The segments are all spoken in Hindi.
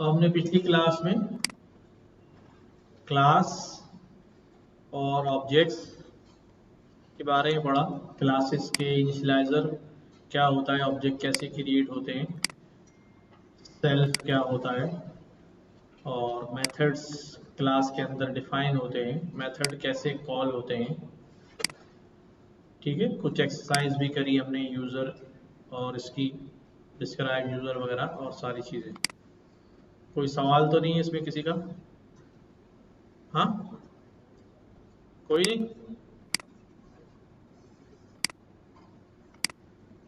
तो हमने पिछली क्लास में क्लास और ऑब्जेक्ट्स के बारे में पढ़ा। क्लासेस के इनिशियलाइजर क्या होता है, ऑब्जेक्ट कैसे क्रिएट होते हैं, सेल्फ क्या होता है, और मेथड्स क्लास के अंदर डिफाइन होते हैं, मेथड कैसे कॉल होते हैं। ठीक है, कुछ एक्सरसाइज भी करी हमने यूज़र और इसकी डिस्क्राइब यूज़र वगैरह और सारी चीज़ें। कोई सवाल तो नहीं है इसमें किसी का? हाँ, कोई नहीं?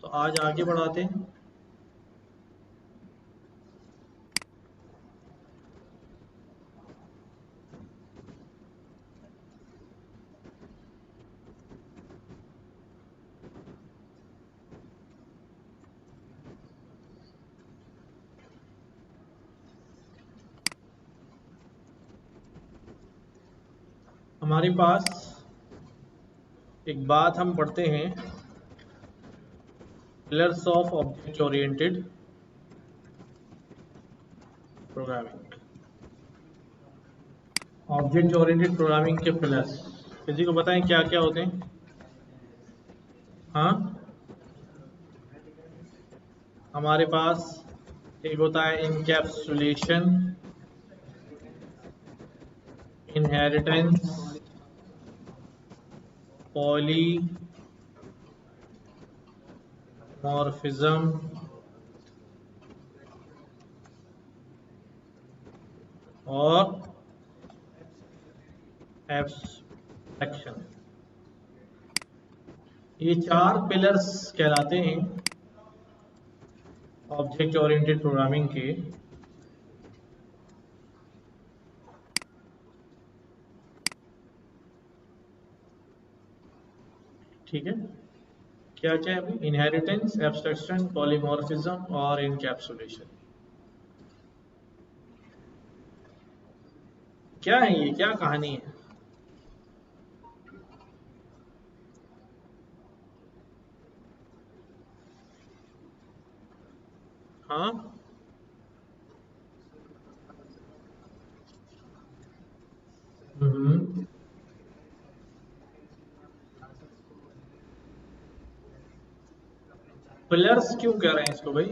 तो आज आगे बढ़ाते हैं। हमारे पास एक बात हम पढ़ते हैं, pillars of object oriented programming. Object oriented programming के पिलर्स किसी को बताएं क्या क्या होते हैं? हाँ, हमारे पास एक होता है इनकैप्सुलेशन, इनहेरिटेंस, पॉलीमॉर्फिज्म और एब्स्ट्रैक्शन। ये चार पिलर्स कहलाते हैं ऑब्जेक्ट ओरिएंटेड प्रोग्रामिंग के। ठीक है, क्या क्या है? इनहेरिटेंस, एब्स्ट्रैक्शन, पॉलीमॉर्फिज्म और इनकैप्सुलेशन। क्या है ये, क्या कहानी है? हाँ, पिलर्स क्यों कह रहे हैं इसको भाई?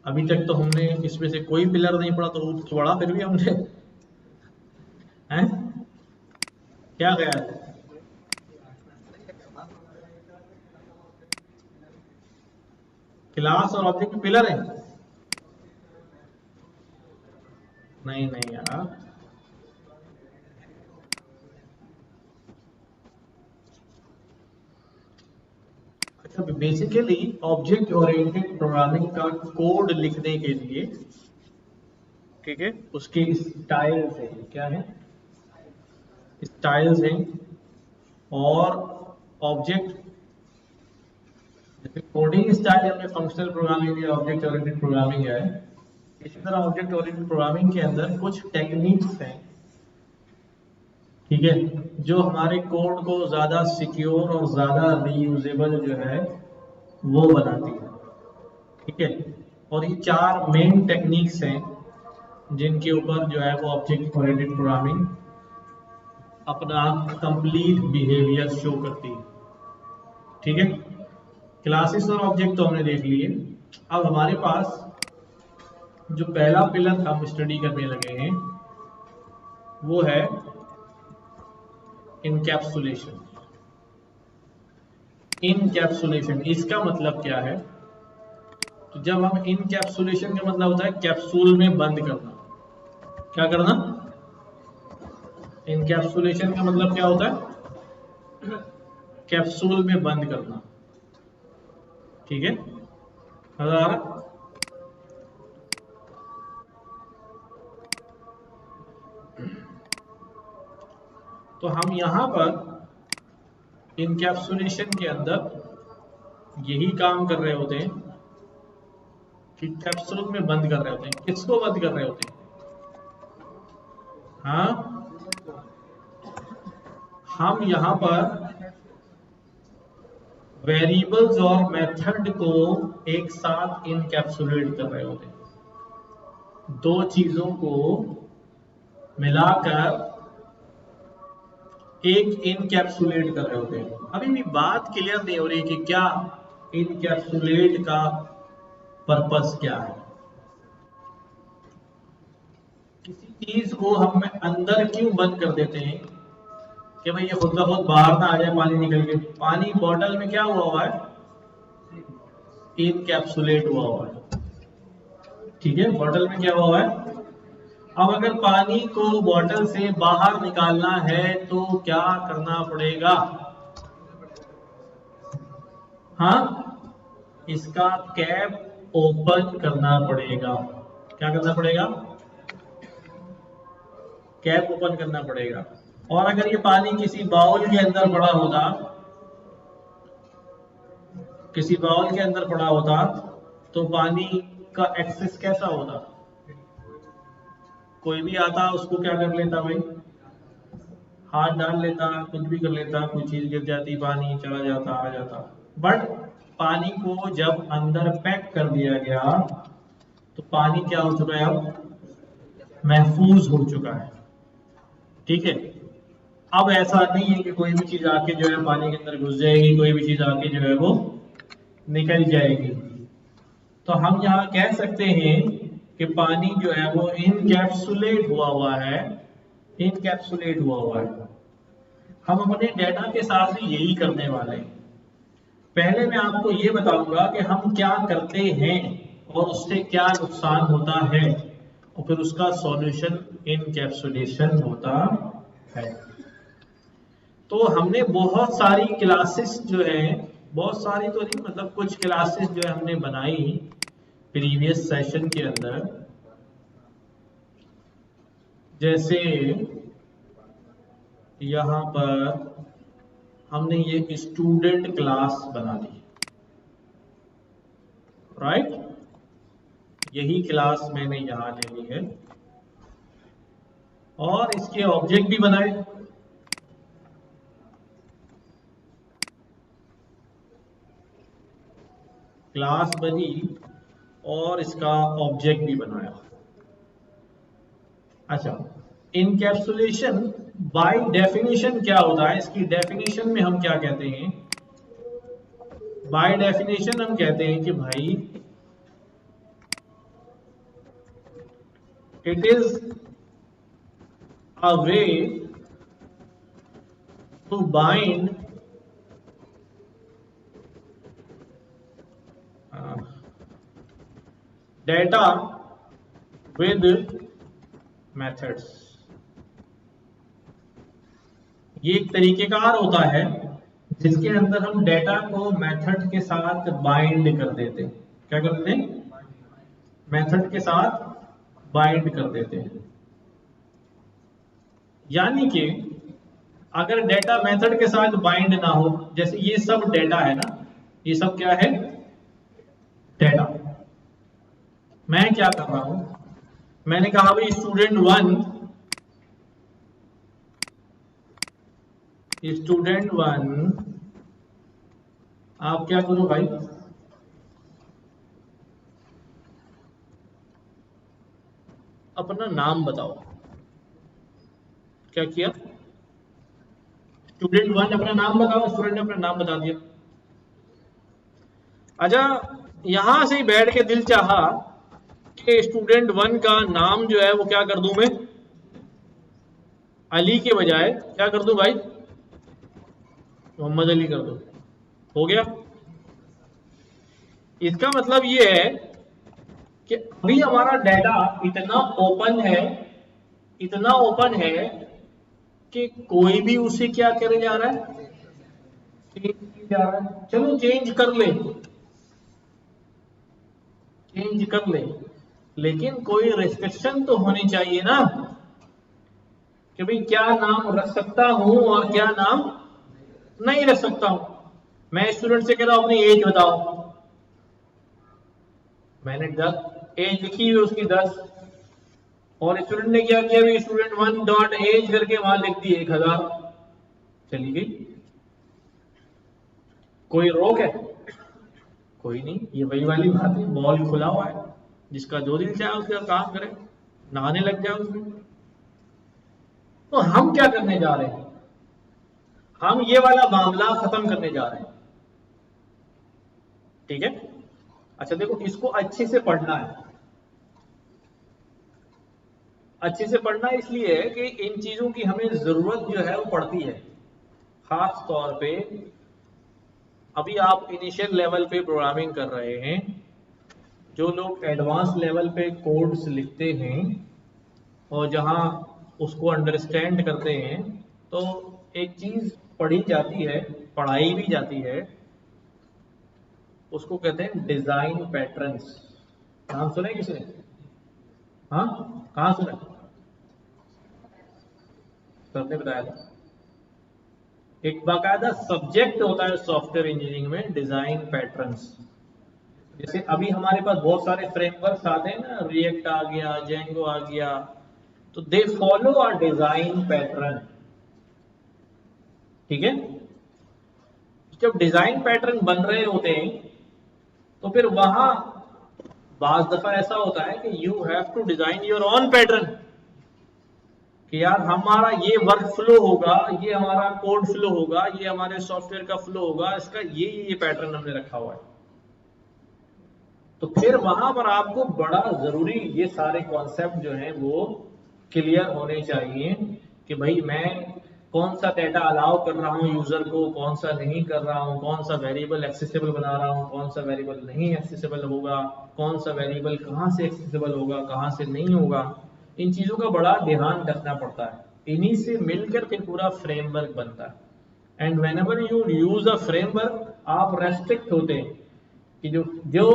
अभी तक तो हमने इसमें से कोई पिलर नहीं पढ़ा, तो रूट तो पढ़ा फिर भी हमने। हैं, क्या ख्याल है? क्लास और ऑब्जेक्ट में पिलर है? नहीं नहीं यार, अच्छा बेसिकली ऑब्जेक्ट ओरिएंटेड प्रोग्रामिंग का कोड लिखने के लिए, ठीक है, उसके स्टाइल्स हैं। क्या है? स्टाइल्स हैं। और ऑब्जेक्ट जैसे कोडिंग स्टाइल हमने फंक्शनल प्रोग्रामिंग या ऑब्जेक्ट ओरिएंटेड प्रोग्रामिंग है, इसी तरह ऑब्जेक्ट ओरिएंटेड प्रोग्रामिंग के अंदर कुछ टेक्निक्स हैं, ठीक है, जो हमारे कोड को ज़्यादा सिक्योर और ज़्यादा रीयूजेबल जो है वो बनाती है। ठीक है, और ये चार मेन टेक्निक्स हैं जिनके ऊपर जो है वो ऑब्जेक्ट ओरिएंटेड प्रोग्रामिंग अपना कंप्लीट बिहेवियर शो करती है। ठीक है, क्लासेस और ऑब्जेक्ट तो हमने देख लिए। अब हमारे पास जो पहला पिलर हम स्टडी करने लगे हैं वो है इनकैप्सुलेशन। इनकैप्सुलेशन इसका मतलब क्या है? तो जब हम इनकैप्सुलेशन का मतलब होता है कैप्सूल में बंद करना। क्या करना? इनकैप्सुलेशन का मतलब क्या होता है? कैप्सूल में बंद करना। ठीक है, मजा आ रहा? तो हम यहां पर इनकैप्सुलेशन के अंदर यही काम कर रहे होते हैं कि कैप्सूल में बंद कर रहे होते हैं। किसको बंद कर रहे होते हैं? हाँ, हम यहां पर वेरिएबल्स और मेथड को एक साथ इनकैप्सुलेट कर रहे होते हैं, दो चीजों को मिलाकर एक इनकैप्सुलेट कर रहे होते हैं। अभी भी बात क्लियर नहीं हो रही कि क्या इनकैप्सुलेट का पर्पस क्या है। किसी चीज को हम अंदर क्यों बंद कर देते हैं कि भाई ये खुद ब खुद बाहर ना आ जाए, पानी निकल के। पानी बॉटल में क्या हुआ है, इनकैप्सुलेट हुआ है, ठीक है, बॉटल में क्या हुआ है। अब अगर पानी को बॉटल से बाहर निकालना है तो क्या करना पड़ेगा, हाँ, इसका कैप ओपन करना पड़ेगा। क्या करना पड़ेगा, कैप ओपन करना पड़ेगा। और अगर ये पानी किसी बाउल के अंदर पड़ा होता, किसी बाउल के अंदर पड़ा होता तो पानी का एक्सेस कैसा होता, कोई भी आता उसको क्या कर लेता भाई, हाथ डाल लेता, कुछ भी कर लेता, कोई चीज गिर जाती, पानी चला जाता, आ जाता। बट पानी को जब अंदर पैक कर दिया गया तो पानी क्या हो चुका है, अब महफूज हो चुका है, ठीक है। अब ऐसा नहीं है कि कोई भी चीज आके जो है पानी के अंदर घुस जाएगी, कोई भी चीज आके जो है वो निकल जाएगी। तो हम यहाँ कह सकते हैं कि पानी जो है वो इनकैप्सुलेट हुआ है, इनकैप्सुलेट हुआ है। हम अपने डेटा के साथ भी यही करने वाले हैं। पहले मैं आपको ये बताऊंगा कि हम क्या करते हैं और उससे क्या नुकसान होता है, और फिर उसका सॉल्यूशन इनकैप्सुलेशन होता है। तो हमने बहुत सारी क्लासेस जो है, बहुत सारी तो नहीं, मतलब कुछ क्लासेस जो है हमने बनाई प्रीवियस सेशन के अंदर। जैसे यहां पर हमने ये स्टूडेंट क्लास बना दी, राइट, यही क्लास मैंने यहां ले ली है और इसके ऑब्जेक्ट भी बनाए। क्लास बनी और इसका ऑब्जेक्ट भी बनाया। अच्छा, इनकैप्सुलेशन बाय डेफिनेशन क्या होता है, इसकी डेफिनेशन में हम क्या कहते हैं, बाय डेफिनेशन हम कहते हैं कि भाई it is a way to bind data with methods. ये एक तरीकेकार होता है जिसके अंदर हम डेटा को मेथड के साथ बाइंड कर देते हैं। क्या करते हैं, मेथड के साथ बाइंड कर देते हैं। यानी कि अगर डेटा मेथड के साथ बाइंड ना हो, जैसे ये सब डेटा है ना, ये सब क्या है, डेटा। मैं क्या कर रहा हूं, मैंने कहा भाई स्टूडेंट 1 आप क्या करो भाई, अपना नाम बताओ। क्या किया, स्टूडेंट 1 अपना नाम बताओ, स्टूडेंट ने अपना नाम बता दिया। अच्छा, यहां से बैठ के दिल चाहा कि स्टूडेंट 1 का नाम जो है वो क्या कर दूं मैं, अली के बजाय क्या कर दूं भाई, मोहम्मद अली कर दो, हो गया। इसका मतलब ये है कि अभी हमारा डेटा इतना ओपन है, इतना ओपन है कि कोई भी उसे क्या करे जा रहा है, चेंज जा रहा है। चलो चेंज कर ले, चेंज कर ले, लेकिन कोई रेस्ट्रिक्शन तो होनी चाहिए ना कि भाई क्या नाम रख सकता हूं और क्या नाम नहीं रख सकता हूं। मैं स्टूडेंट से कह रहा हूं अपनी एज बताओ, मैंने 10 एज लिखी हुई उसकी 10, और स्टूडेंट ने क्या किया, स्टूडेंट 1 डॉट एज करके वहां लिख दी 1000, चली गई। कोई रोक है? कोई नहीं। ये वही वाली बात है, बॉल खुला हुआ है, जिसका जो दिल चाहे उसका काम करे, नहाने लग जाए उसमें। तो हम क्या करने जा रहे हैं, हम ये वाला मामला खत्म करने जा रहे हैं। ठीक है, अच्छा देखो, इसको अच्छे से पढ़ना है। अच्छे से पढ़ना इसलिए है कि इन चीजों की हमें जरूरत जो है वो पड़ती है। खास तौर पे अभी आप इनिशियल लेवल पे प्रोग्रामिंग कर रहे हैं, जो लोग एडवांस लेवल पे कोड्स लिखते हैं और जहां उसको अंडरस्टैंड करते हैं, तो एक चीज पढ़ी जाती है, पढ़ाई भी जाती है, उसको कहते हैं डिजाइन पैटर्न्स। नाम सुने किसने? हाँ, कहाँ सुना? सर ने बताया था। एक बाकायदा सब्जेक्ट होता है सॉफ्टवेयर इंजीनियरिंग में, डिजाइन पैटर्न्स। जैसे अभी हमारे पास बहुत सारे फ्रेमवर्क्स आते हैं ना, रिएक्ट आ गया, जेंगो आ गया, तो they follow a design pattern. ठीक है, जब डिजाइन पैटर्न बन रहे होते हैं तो फिर वहां बाज दफा ऐसा होता है कि you have to design your own pattern, कि यार हमारा ये वर्क फ्लो होगा, ये हमारा कोड फ्लो होगा, ये हमारे सॉफ्टवेयर का फ्लो होगा, इसका ये पैटर्न हमने रखा हुआ है। तो फिर वहां पर आपको बड़ा जरूरी ये सारे कॉन्सेप्ट जो हैं वो क्लियर होने चाहिए कि भाई मैं कौन सा डेटा अलाउ कर रहा हूँ यूजर को, कौन सा नहीं कर रहा हूँ, कौन सा वेरिएबल एक्सेसिबल बना रहा हूँ, कौन सा वेरिएबल नहीं एक्सेसिबल होगा, कौन सा वेरिएबल कहाँ से एक्सेसिबल होगा, कहाँ से नहीं होगा। इन चीजों का बड़ा ध्यान रखना पड़ता है। इन्हीं से मिलकर फिर पूरा फ्रेमवर्क बनता है। And when ever you use a framework, आप रेस्ट्रिक्ट होते हैं कि जो जो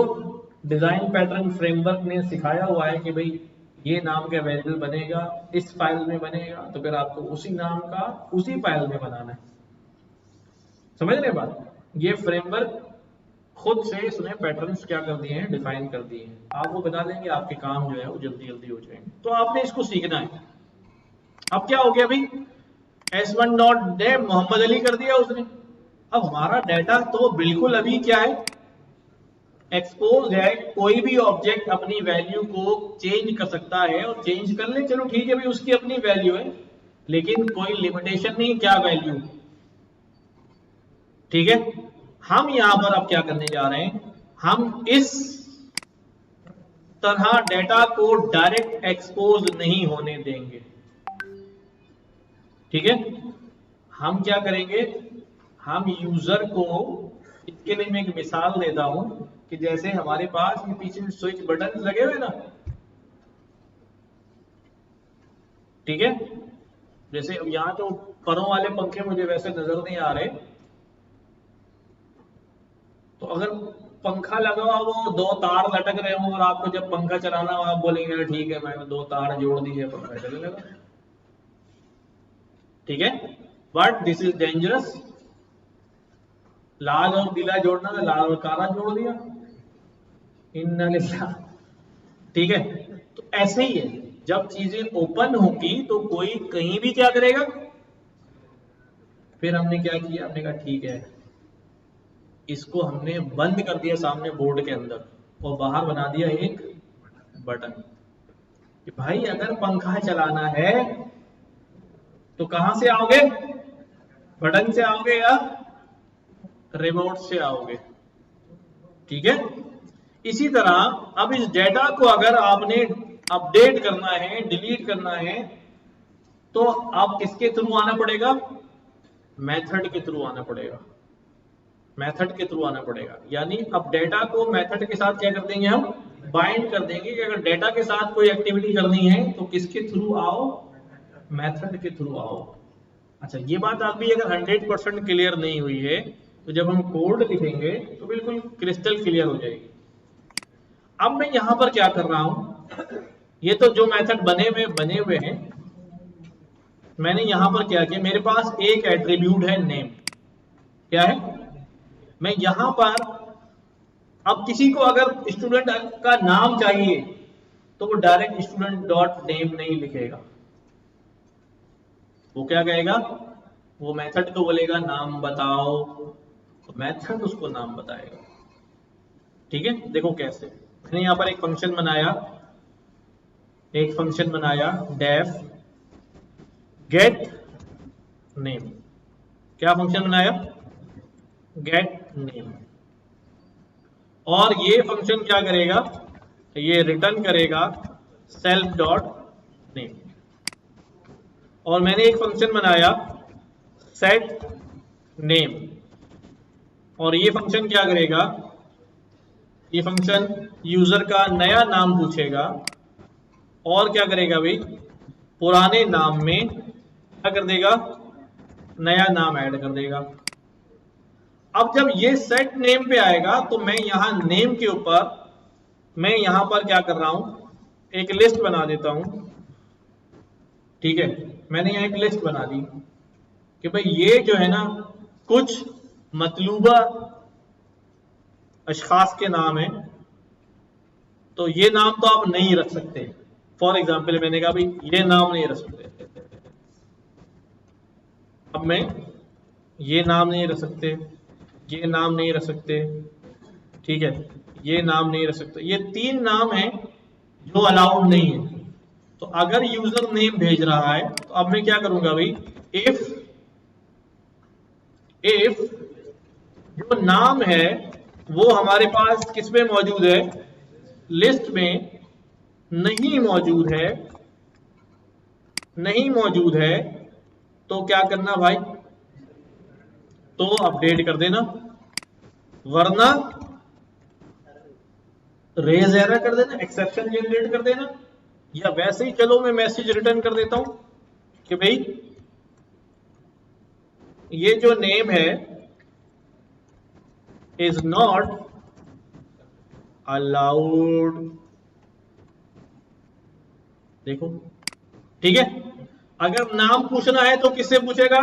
डिजाइन पैटर्न फ्रेमवर्क ने सिखाया हुआ है कि भाई ये नाम का वेरिएबल बनेगा, इस फाइल में बनेगा, तो फिर आपको उसी नाम का उसी फाइल में बनाना है। समझ रहे बात? ये फ्रेमवर्क खुद से इसने पैटर्न्स क्या कर दिए हैं, डिफाइन कर दिए हैं। आप वो बना लेंगे, आपके काम जो है वो जल्दी जल्दी हो जाएंगे। तो आपने इसको सीखना है। अब क्या हो गया भाई, S1 डॉट ने मोहम्मद अली कर दिया उसने। अब हमारा डाटा तो बिल्कुल अभी क्या है, एक्सपोज है। कोई भी ऑब्जेक्ट अपनी वैल्यू को चेंज कर सकता है और चेंज कर ले, चलो ठीक है भाई, उसकी अपनी वैल्यू है, लेकिन कोई लिमिटेशन नहीं क्या वैल्यू। ठीक है, हम यहां पर अब क्या करने जा रहे हैं, हम इस तरह डेटा को डायरेक्ट एक्सपोज नहीं होने देंगे। ठीक है, हम क्या करेंगे, हम यूजर को, इसके लिए मैं एक मिसाल देता हूं कि जैसे हमारे पास ये पीछे स्विच बटन लगे हुए ना, ठीक है, जैसे अब यहां तो परों वाले पंखे मुझे वैसे नजर नहीं आ रहे, तो अगर पंखा लगा हुआ वो दो तार लटक रहे हो और आपको जब पंखा चलाना हो, आप बोलेंगे ठीक है मैंने दो तार जोड़ दिए, पंखा चलेगा। ठीक है, बट दिस इज डेंजरस। लाल और पीला जोड़ना था, लाल और काला जोड़ दिया, इन्ना लिल्लाह। ठीक है, तो ऐसे ही है, जब चीजें ओपन होंगी तो कोई कहीं भी क्या करेगा। फिर हमने क्या किया, हमने कहा ठीक है, इसको हमने बंद कर दिया सामने बोर्ड के अंदर और बाहर बना दिया एक बटन कि भाई अगर पंखा चलाना है तो कहां से आओगे, बटन से आओगे या रिमोट से आओगे। ठीक है, इसी तरह अब इस डेटा को अगर आपने अपडेट करना है, डिलीट करना है, तो आप किसके थ्रू आना पड़ेगा, मेथड के थ्रू आना पड़ेगा, मेथड के थ्रू आना पड़ेगा। यानी अब डेटा को मेथड के साथ क्या कर देंगे, हम बाइंड कर देंगे कि अगर डेटा के साथ कोई एक्टिविटी करनी है तो किसके थ्रू आओ, मेथड के थ्रू आओ। अच्छा, ये बात अभी अगर 100% क्लियर नहीं हुई है तो जब हम कोड लिखेंगे तो बिल्कुल क्रिस्टल क्लियर हो जाएगी। अब मैं यहां पर क्या कर रहा हूं, ये तो जो मेथड बने हुए हैं, मैंने यहां पर क्या किया, मेरे पास एक एट्रीब्यूट है नेम। क्या है, मैं यहां पर अब किसी को अगर स्टूडेंट का नाम चाहिए तो वो डायरेक्ट स्टूडेंट डॉट नेम नहीं लिखेगा, वो क्या कहेगा, वो मेथड को बोलेगा नाम बताओ, तो मेथड उसको नाम बताएगा। ठीक है, देखो कैसे। मैंने यहां पर एक फंक्शन बनाया डेफ गेट नेम। क्या फंक्शन बनाया? Gate name. और ये फंक्शन क्या करेगा? ये रिटर्न करेगा सेल्फ डॉट नेम। और मैंने एक फंक्शन बनाया सेट नेम, और ये फंक्शन क्या करेगा? ये फंक्शन यूजर का नया नाम पूछेगा और क्या करेगा भाई? पुराने नाम में क्या कर देगा? नया नाम ऐड कर देगा। अब जब ये सेट नेम पे आएगा तो मैं यहां नेम के ऊपर मैं यहां पर क्या कर रहा हूं? एक लिस्ट बना देता हूं। ठीक है, मैंने यहां एक लिस्ट बना दी कि भाई ये जो है ना कुछ मतलूबा अशखास के नाम है, तो ये नाम तो आप नहीं रख सकते। फॉर एग्जाम्पल मैंने कहा भाई ये नाम नहीं रख सकते, अब मैं ये नाम नहीं रख सकते, ये नाम नहीं रख सकते, ठीक है, ये नाम नहीं रख सकते। ये 3 नाम है जो अलाउड नहीं है। तो अगर यूजर नेम भेज रहा है तो अब मैं क्या करूंगा भाई? इफ जो नाम है वो हमारे पास किस में मौजूद है? लिस्ट में नहीं मौजूद है, तो क्या करना भाई? तो अपडेट कर देना, वरना रेज एरर कर देना, एक्सेप्शन जनरेट कर देना, या वैसे ही चलो मैं मैसेज रिटर्न कर देता हूं कि भाई ये जो नेम है इज नॉट अलाउड। देखो, ठीक है। अगर नाम पूछना है तो किससे पूछेगा?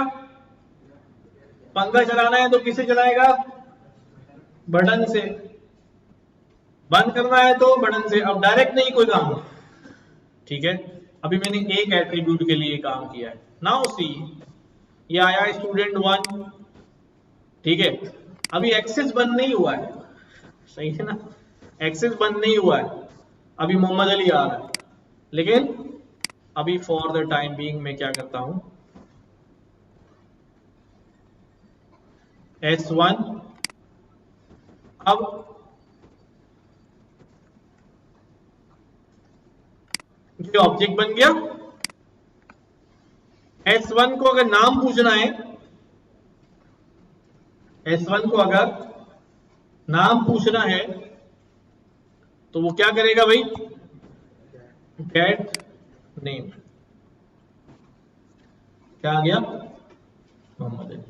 पंखा चलाना है तो किससे चलाएगा? बटन से। बंद करना है तो बटन से। अब डायरेक्ट नहीं कोई काम। ठीक है, अभी मैंने एक एट्रीब्यूट के लिए काम किया है। नाउ सी, ये आया स्टूडेंट 1, ठीक है। अभी एक्सेस बंद नहीं हुआ है, सही है ना? एक्सेस बंद नहीं हुआ है, अभी मोहम्मद अली आ रहा है। लेकिन अभी फॉर द टाइम बीइंग मैं क्या करता हूं? S1, अब ये ऑब्जेक्ट बन गया। S1 को अगर नाम पूछना है, S1 को अगर नाम पूछना है तो वो क्या करेगा भाई? Gate name. क्या आ गया? मोहम्मद अली।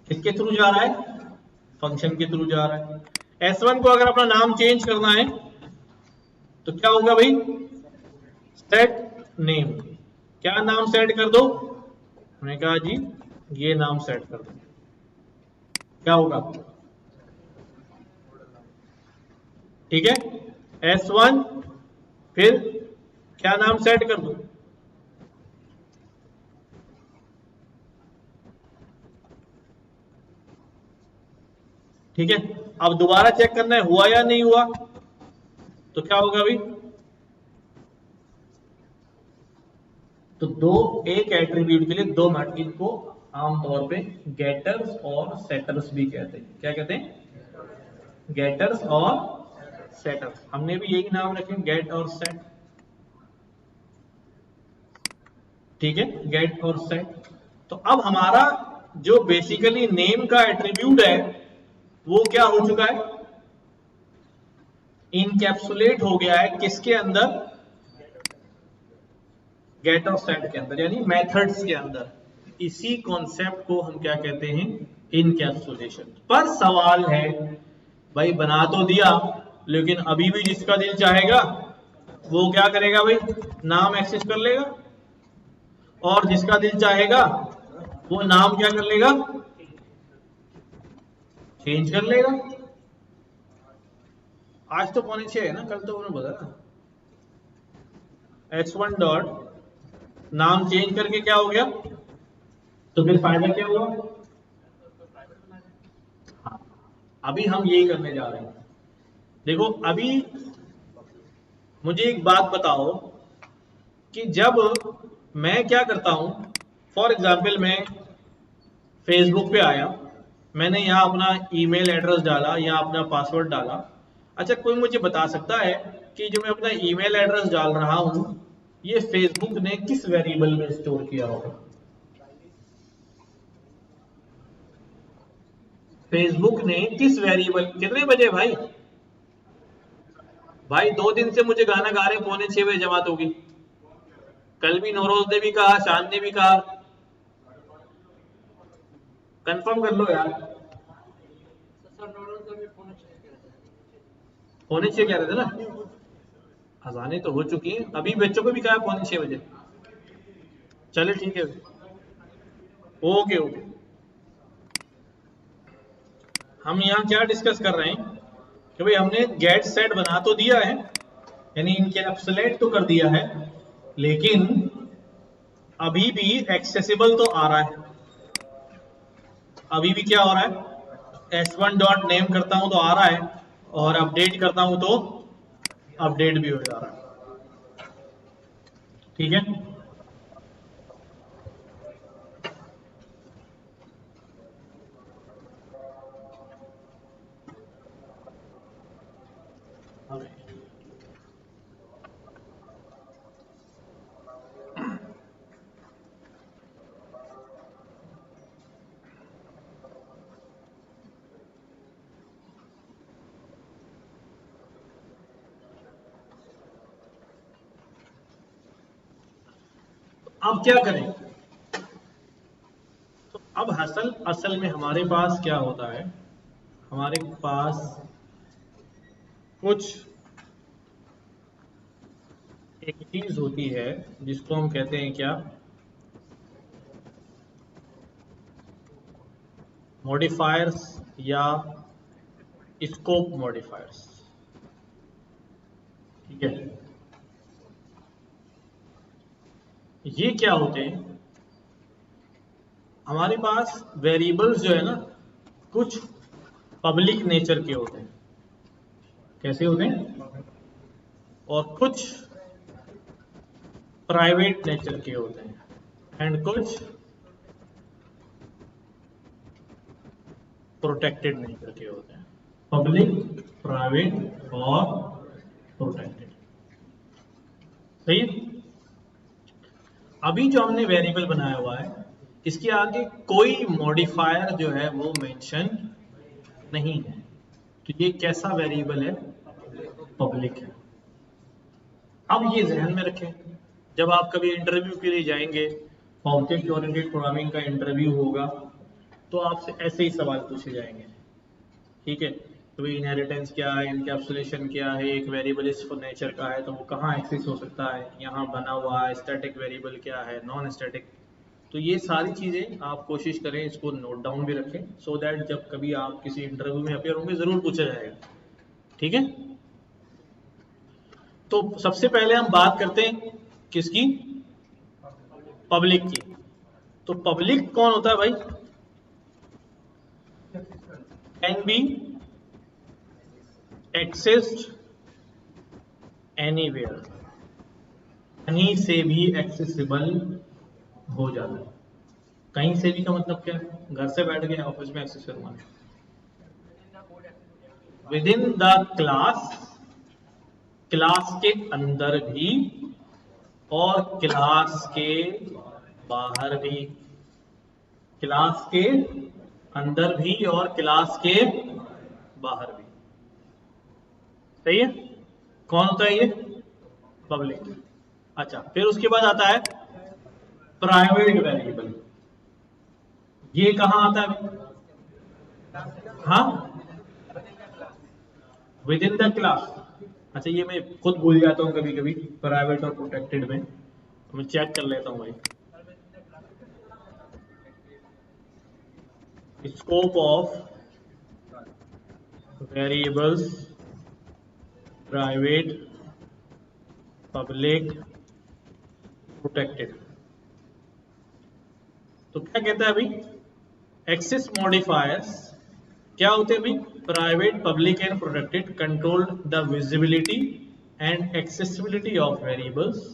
किसके थ्रू जा रहा है? फंक्शन के थ्रू जा रहा है। S1 को अगर अपना नाम चेंज करना है तो क्या होगा भाई? Set name. क्या नाम सेट कर दो? मैंने कहा जी ये नाम सेट कर दो। क्या होगा? ठीक है, S1 फिर क्या नाम सेट कर दो? ठीक है, अब दोबारा चेक करना है हुआ या नहीं हुआ, तो क्या होगा भाई? तो एक एट्रीब्यूट के लिए 2 मैट्रिक्स को आमतौर पे गेटर्स और सेटर्स भी कहते हैं। क्या कहते हैं? गेटर्स और सेटर्स। हमने भी यही नाम रखे, गेट और सेट। ठीक है, गेट और सेट। तो अब हमारा जो बेसिकली नेम का एट्रीब्यूट है वो क्या हो चुका है? इनकैप्सुलेट हो गया है किसके अंदर? गेट और सेट के अंदर, यानी मेथड्स के अंदर। इसी कॉन्सेप्ट को हम क्या कहते हैं? इनकैप्सुलेशन। पर सवाल है भाई, बना तो दिया लेकिन अभी भी जिसका दिल चाहेगा वो क्या करेगा भाई? नाम एक्सेस कर लेगा, और जिसका दिल चाहेगा वो नाम क्या कर लेगा? चेंज कर लेगा। आज तो 5:45 है ना, कल तो उन्होंने बताया S1 डॉट नाम चेंज करके क्या हो गया, तो फिर फायदा क्या हुआ? हाँ, अभी हम यही करने जा रहे हैं। देखो अभी मुझे एक बात बताओ कि जब मैं क्या करता हूं, फॉर एग्जाम्पल मैं फेसबुक पे आया, मैंने यहाँ अपना ईमेल एड्रेस डाला या अपना पासवर्ड डाला। अच्छा कोई मुझे बता सकता है कि जो मैं अपना ईमेल एड्रेस डाल रहा हूँ ये फेसबुक ने किस वेरिएबल में स्टोर किया होगा? फेसबुक ने किस वेरिएबल, कितने बजे भाई? भाई 2 दिन से मुझे गाना गा रहे, 5:45 जमात होगी। कल भी नौरोज ने भी कहा, शान ने भी कहा, कंफर्म कर लो यार। पौने 6 कह रहे थे ना, अजाने तो हो चुकी हैं, अभी बच्चों को भी कहा 5:45 बजे। चले ठीक है, ओके ओके। हम यहाँ क्या डिस्कस कर रहे हैं कि भाई हमने गेट सेट बना तो दिया है, यानी इनकैप्सुलेट तो कर दिया है, लेकिन अभी भी एक्सेसिबल तो आ रहा है। अभी भी क्या हो रहा है, s1 डॉट नेम करता हूं तो आ रहा है, और अपडेट करता हूं तो अपडेट भी हो जा रहा है। ठीक है, अब क्या करें? तो अब असल में हमारे पास क्या होता है, हमारे पास कुछ एक चीज होती है जिसको हम कहते हैं क्या, मॉडिफायर्स या स्कोप मॉडिफायर्स। ठीक है, ये क्या होते हैं, हमारे पास वेरिएबल्स जो है ना कुछ पब्लिक नेचर के होते हैं। कैसे होते हैं? और कुछ प्राइवेट नेचर के होते हैं, एंड कुछ प्रोटेक्टेड नेचर के होते हैं। पब्लिक, प्राइवेट और प्रोटेक्टेड। सही है? अभी जो हमने वेरिएबल बनाया हुआ है इसके आगे कोई मॉडिफायर जो है वो मेंशन नहीं है, तो ये कैसा वेरिएबल है? पब्लिक है। अब ये ध्यान में रखें, जब आप कभी इंटरव्यू के लिए जाएंगे, ऑब्जेक्ट ओरिएंटेड प्रोग्रामिंग का इंटरव्यू होगा, तो आपसे ऐसे ही सवाल पूछे जाएंगे। ठीक है, तो इनहेरिटेंस क्या है, इनकैप्सुलेशन क्या है, एक वेरिएबल इस नेचर का है तो वो कहाँ एक्सेस हो सकता है, यहाँ बना हुआ है, स्टैटिक वेरिएबल क्या है, नॉन स्टैटिक। तो ये सारी चीजें आप कोशिश करें इसको नोट डाउन भी रखें, सो दैट जब कभी आप किसी इंटरव्यू में अपियर होंगे जरूर पूछा जाएगा। ठीक है, तो सबसे पहले हम बात करते हैं किसकी? पब्लिक की। तो पब्लिक कौन होता है भाई? कैन बी एक्सेस्ड एनीवेयर, कहीं से भी एक्सेसिबल हो जाता है। कहीं से भी का मतलब क्या है? घर से बैठ के ऑफिस में एक्सेस करूंगा। With in the class, class के अंदर भी और क्लास के बाहर भी। क्लास के अंदर भी और क्लास के बाहर भी। सही है? कौन होता है ये? पब्लिक। अच्छा, फिर उसके बाद आता है प्राइवेट वेरिएबल। ये कहां आता है? हाँ, विद इन द क्लास। अच्छा, ये मैं खुद भूल जाता हूँ कभी कभी प्राइवेट और प्रोटेक्टेड में, तो मैं चेक कर लेता हूँ भाई। Scope of variables, private, public, protected. तो क्या कहता है अभी? एक्सेस मॉडिफायर्स क्या होते हैं भाई? Private, public and protected, control the visibility and accessibility of variables,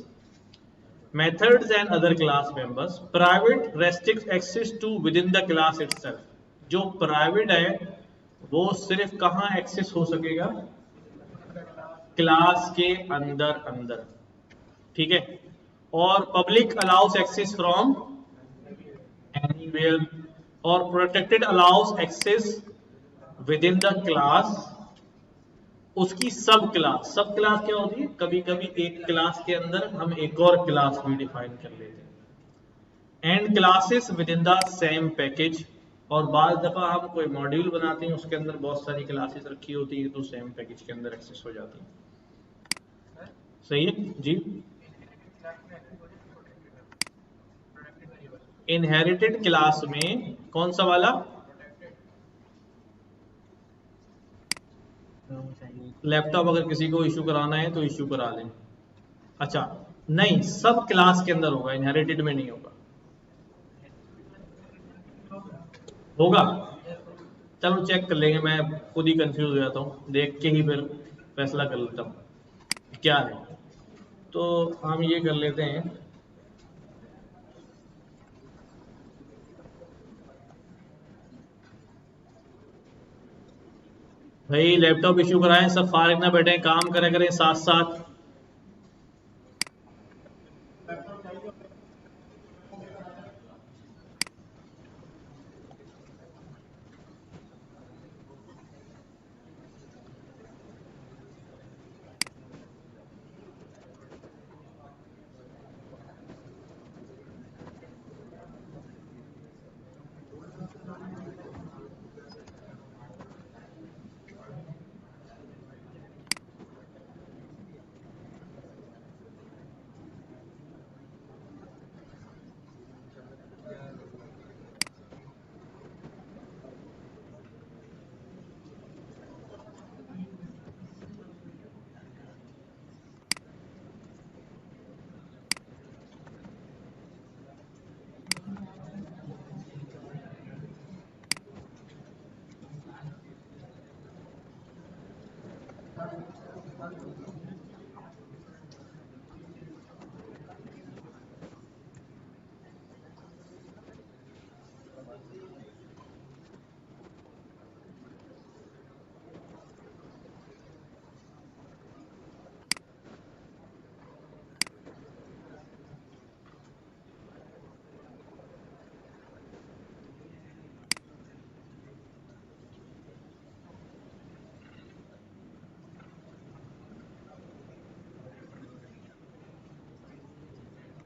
methods and other class members. Private restricts access to within the class itself. जो प्राइवेट है वो सिर्फ कहाँ एक्सेस हो सकेगा? क्लास के अंदर अंदर, ठीक है। और public allows access from anywhere, और protected allows access within the class, उसकी सब क्लास। सब क्लास क्या होती है? कभी कभी एक क्लास के अंदर हम एक और क्लास भी डिफाइन कर लेते हैं। And classes with in the same package, और बाद दफा हम कोई मॉड्यूल बनाते हैं उसके अंदर बहुत सारी क्लासेस रखी होती है तो सेम पैकेज के अंदर एक्सेस हो जाती है। सही है जी। इनहेरिटेड क्लास में कौन सा वाला? लैपटॉप अगर किसी को इशू कराना है तो इशू करा लें। अच्छा नहीं, सब क्लास के अंदर होगा, इनहेरिटेड में नहीं होगा। होगा, चलो चेक कर लेंगे, मैं खुद ही कंफ्यूज हो जाता हूँ, देख के ही फिर फैसला कर लेता हूँ क्या है। तो हम ये कर लेते हैं, भाई लैपटॉप इशू कराएं, सब फारिग ना बैठे, काम करें करें साथ साथ।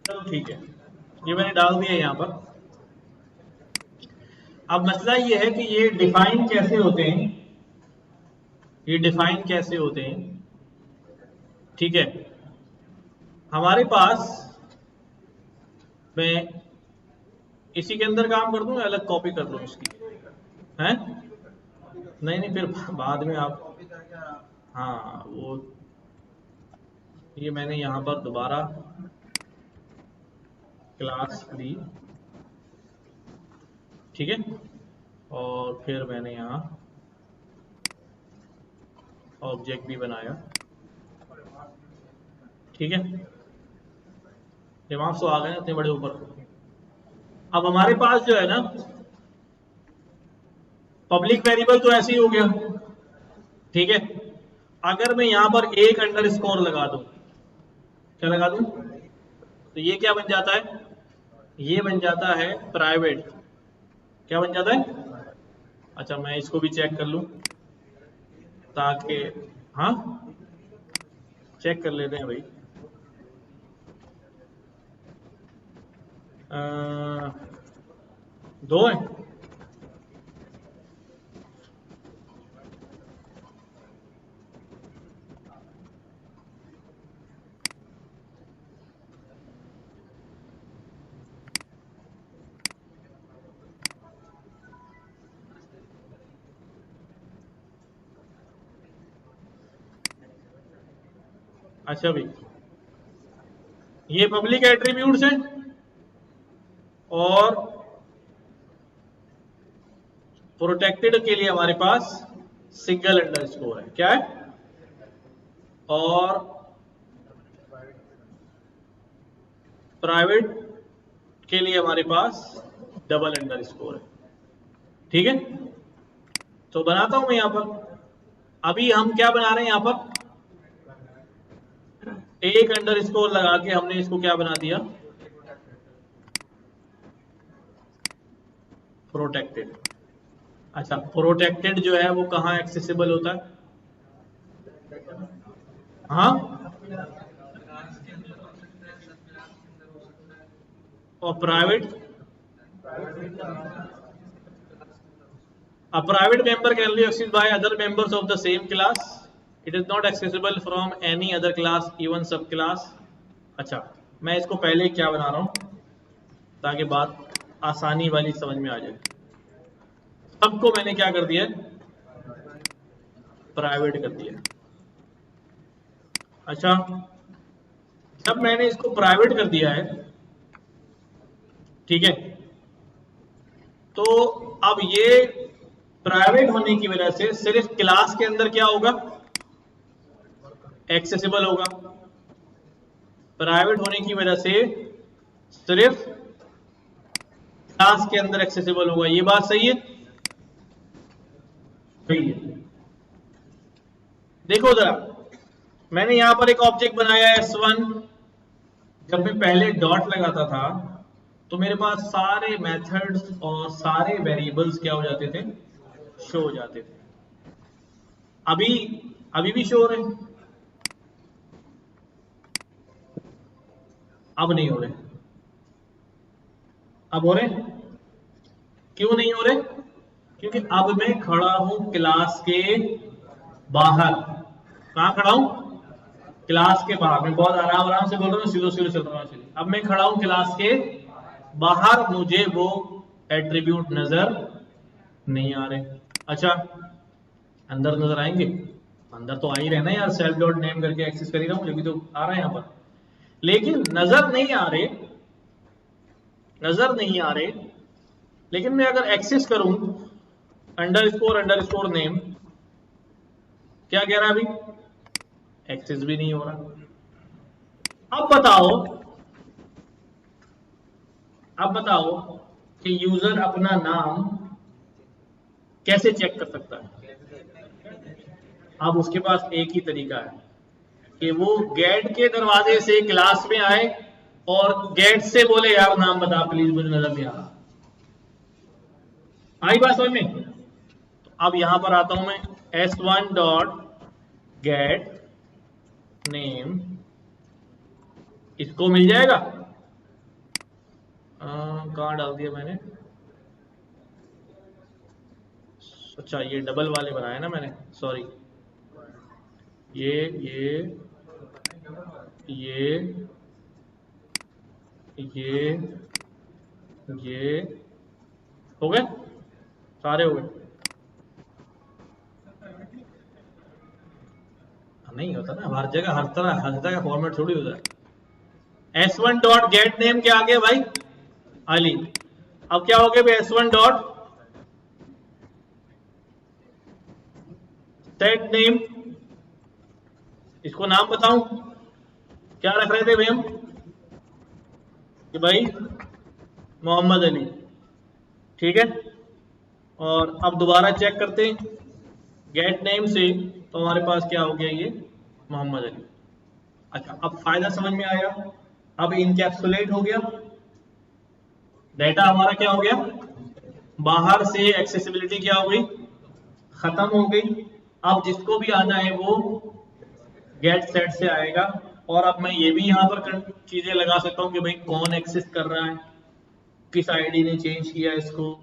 चलो ठीक है, ये मैंने डाल दिया यहाँ पर। अब मसला ये है कि ये डिफाइन कैसे होते हैं, ये डिफाइन कैसे होते हैं, ठीक है। हमारे पास, मैं इसी के अंदर काम कर दूं या अलग कॉपी कर दूं इसकी? हैं? नहीं नहीं, फिर बाद में आप, हाँ वो, ये मैंने यहाँ पर दोबारा क्लास ली, ठीक है, और फिर मैंने यहाँ ऑब्जेक्ट भी बनाया, ठीक है। दिमाग तो आ गए ना इतने बड़े ऊपर। अब हमारे पास जो है ना, पब्लिक वेरिएबल तो ऐसे ही हो गया, ठीक है। अगर मैं यहां पर एक अंडरस्कोर लगा दूं, क्या लगा दूं? तो ये क्या बन जाता है? ये बन जाता है प्राइवेट। क्या बन जाता है? अच्छा मैं इसको भी चेक कर लूं ताकि, हाँ चेक कर लेते हैं भाई। दो है, अच्छा भाई ये पब्लिक एट्रीब्यूट्स हैं और प्रोटेक्टेड के लिए हमारे पास सिंगल अंडरस्कोर है, क्या है, और प्राइवेट के लिए हमारे पास डबल अंडरस्कोर है। ठीक है, तो बनाता हूं मैं यहां पर। अभी हम क्या बना रहे हैं, यहां पर एक अंडरस्कोर लगा के हमने इसको क्या बना दिया, प्रोटेक्टेड। अच्छा, प्रोटेक्टेड जो है वो कहां एक्सेसिबल होता है, हाँ, और private, a private member can be accessed by other members of the same class. It is not accessible from any other class, even subclass. अच्छा, मैं इसको पहले क्या बना रहा हूं ताकि बात आसानी वाली समझ में आ जाए। सबको मैंने क्या कर दिया, प्राइवेट कर दिया। अच्छा, जब मैंने इसको प्राइवेट कर दिया है, ठीक है, तो अब ये प्राइवेट होने की वजह से सिर्फ क्लास के अंदर क्या होगा, एक्सेसिबल होगा। प्राइवेट होने की वजह से सिर्फ क्लास के अंदर एक्सेसिबल होगा। ये बात सही है, सही है। देखो जरा, मैंने यहां पर एक ऑब्जेक्ट बनाया S1। जब मैं पहले डॉट लगाता था तो मेरे पास सारे मेथड्स और सारे वेरिएबल्स क्या हो जाते थे, शो हो जाते थे। अभी भी शो हो रहे, अब नहीं हो रहे। अब हो रहे, क्यों नहीं हो रहे, क्योंकि अब मैं खड़ा हूं क्लास के बाहर। कहां खड़ा हूं, क्लास के बाहर। मैं बहुत आराम से बोल रहा हूँ, सीधो सीधो चल रहा हूँ। अब मैं खड़ा हूं क्लास के बाहर, मुझे वो एट्रीब्यूट नजर नहीं आ रहे। अच्छा, अंदर नजर आएंगे, अंदर तो आ ही रहना यार, सेल्फ डॉट नेम करके एक्सेस कर ही रहा हूं, जो भी तो आ रहा है यहां पर, लेकिन नजर नहीं आ रहे, नजर नहीं आ रहे। लेकिन मैं अगर एक्सेस करूं अंडरस्कोर नेम, क्या कह रहा है, अभी एक्सेस भी नहीं हो रहा। अब बताओ कि यूजर अपना नाम कैसे चेक कर सकता है। अब उसके पास एक ही तरीका है कि वो गेट के दरवाजे से क्लास में आए और गेट से बोले यार नाम बता प्लीज, मुझे नजर नहीं आ रहा। आई बात समझ में। तो अब यहां पर आता हूं मैं, S1 डॉट गेट नेम, इसको मिल जाएगा। कहां डाल दिया मैंने, अच्छा ये डबल वाले बनाए ना मैंने, सॉरी। ये हो गए, सारे हो गए। नहीं होता ना हर जगह, हर जगह फॉर्मेट थोड़ी होता है। S1 डॉट गेट नेम क्या आ गया भाई, अली। अब क्या हो गया भाई, S1 डॉट सेट नेम, इसको नाम बताऊं, क्या रख रहे थे भाई हम, कि भाई मोहम्मद अली, ठीक है। और अब दोबारा चेक करते हैं गेट नेम से, तो हमारे पास क्या हो गया, ये मोहम्मद अली। अच्छा, अब फायदा समझ में आया। अब इनकैप्सुलेट हो गया डेटा, हमारा क्या हो गया, बाहर से एक्सेसिबिलिटी क्या हो गई, खत्म हो गई। अब जिसको भी आना है वो गेट सेट से आएगा। और अब मैं ये भी यहां पर चीजें लगा सकता हूं कि भाई कौन एक्सेस कर रहा है, किस आईडी ने चेंज किया इसको,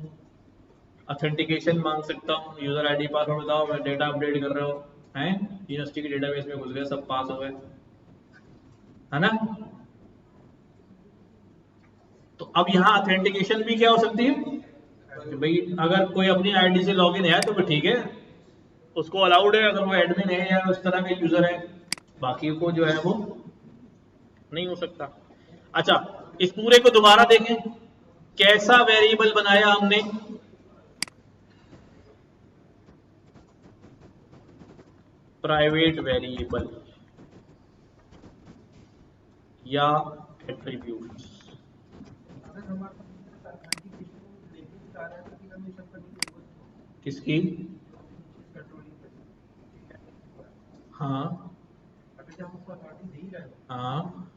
ऑथेंटिकेशन मांग सकता हूँ, यूजर आईडी पासवर्ड बताओ, मैं डेटा अपडेट कर रहे हो हैं, यूनिवर्सिटी के डेटाबेस में घुस गए, सब पास हो गए, है ना। तो अब यहाँ ऑथेंटिकेशन भी क्या हो सकती है कि भाई अगर कोई अपनी आईडी से लॉगिन है तो ठीक है, उसको अलाउड है, अगर वो एडमिन है या उस तरह के यूजर है, बाकी को जो है वो नहीं हो सकता। अच्छा, इस पूरे को दोबारा देखें, कैसा वेरिएबल बनाया हमने, प्राइवेट वेरिएबल या एट्रीब्यूट्स। किसकी? हाँ हाँ,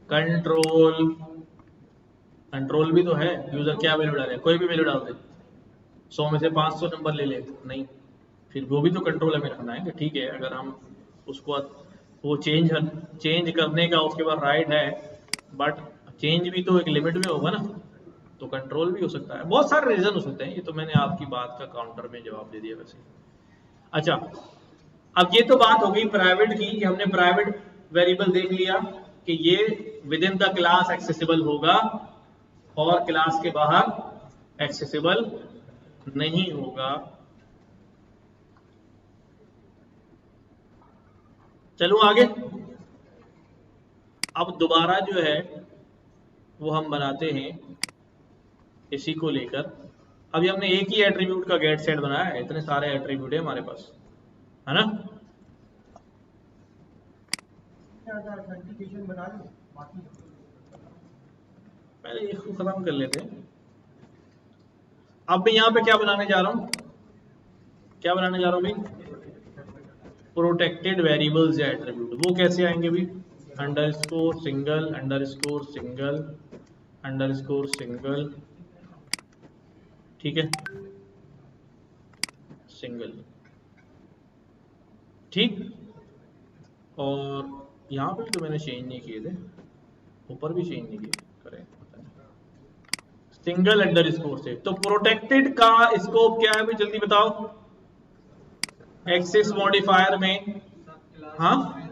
कंट्रोल, कंट्रोल भी तो है। यूजर क्या वैल्यू डाले, कोई भी वैल्यू डाल दे, 100 में से 500 नंबर ले ले, नहीं, फिर वो भी तो कंट्रोल हमें रखना है कि ठीक है, अगर हम उसको वो चेंज करने का उसके बाद राइट है, बट चेंज भी तो एक लिमिट में होगा ना, तो कंट्रोल भी हो सकता है। बहुत सारे रीजन हो सकते हैं, ये तो मैंने आपकी बात का काउंटर में जवाब दे दिया वैसे। अच्छा, अब ये तो बात हो गई प्राइवेट की, कि हमने प्राइवेट वेरिएबल देख लिया कि ये with in the class accessible होगा और क्लास के बाहर एक्सेसिबल नहीं होगा। चलो आगे, अब दोबारा जो है वो हम बनाते हैं इसी को लेकर। अभी हमने एक ही एट्रीब्यूट का गेट सेट बनाया है, इतने सारे एट्रीब्यूट है हमारे पास, है ना। पहले इसको खत्म कर लेते हैं। अब मैं यहाँ पे क्या बनाने जा रहा हूँ, क्या बनाने जा रहा हूँ भाई, प्रोटेक्टेड वेरिएबल्स या एट्रीब्यूट। वो कैसे आएंगे भाई, underscore single underscore single underscore single, ठीक है, सिंगल, ठीक। और यहाँ पे तो मैंने चेंज नहीं किए थे, ऊपर भी चेंज नहीं किए, करें सिंगल अंडरस्कोर से। तो प्रोटेक्टेड का स्कोप क्या है भाई, जल्दी बताओ। एक्सेस मॉडिफायर में, हाँ,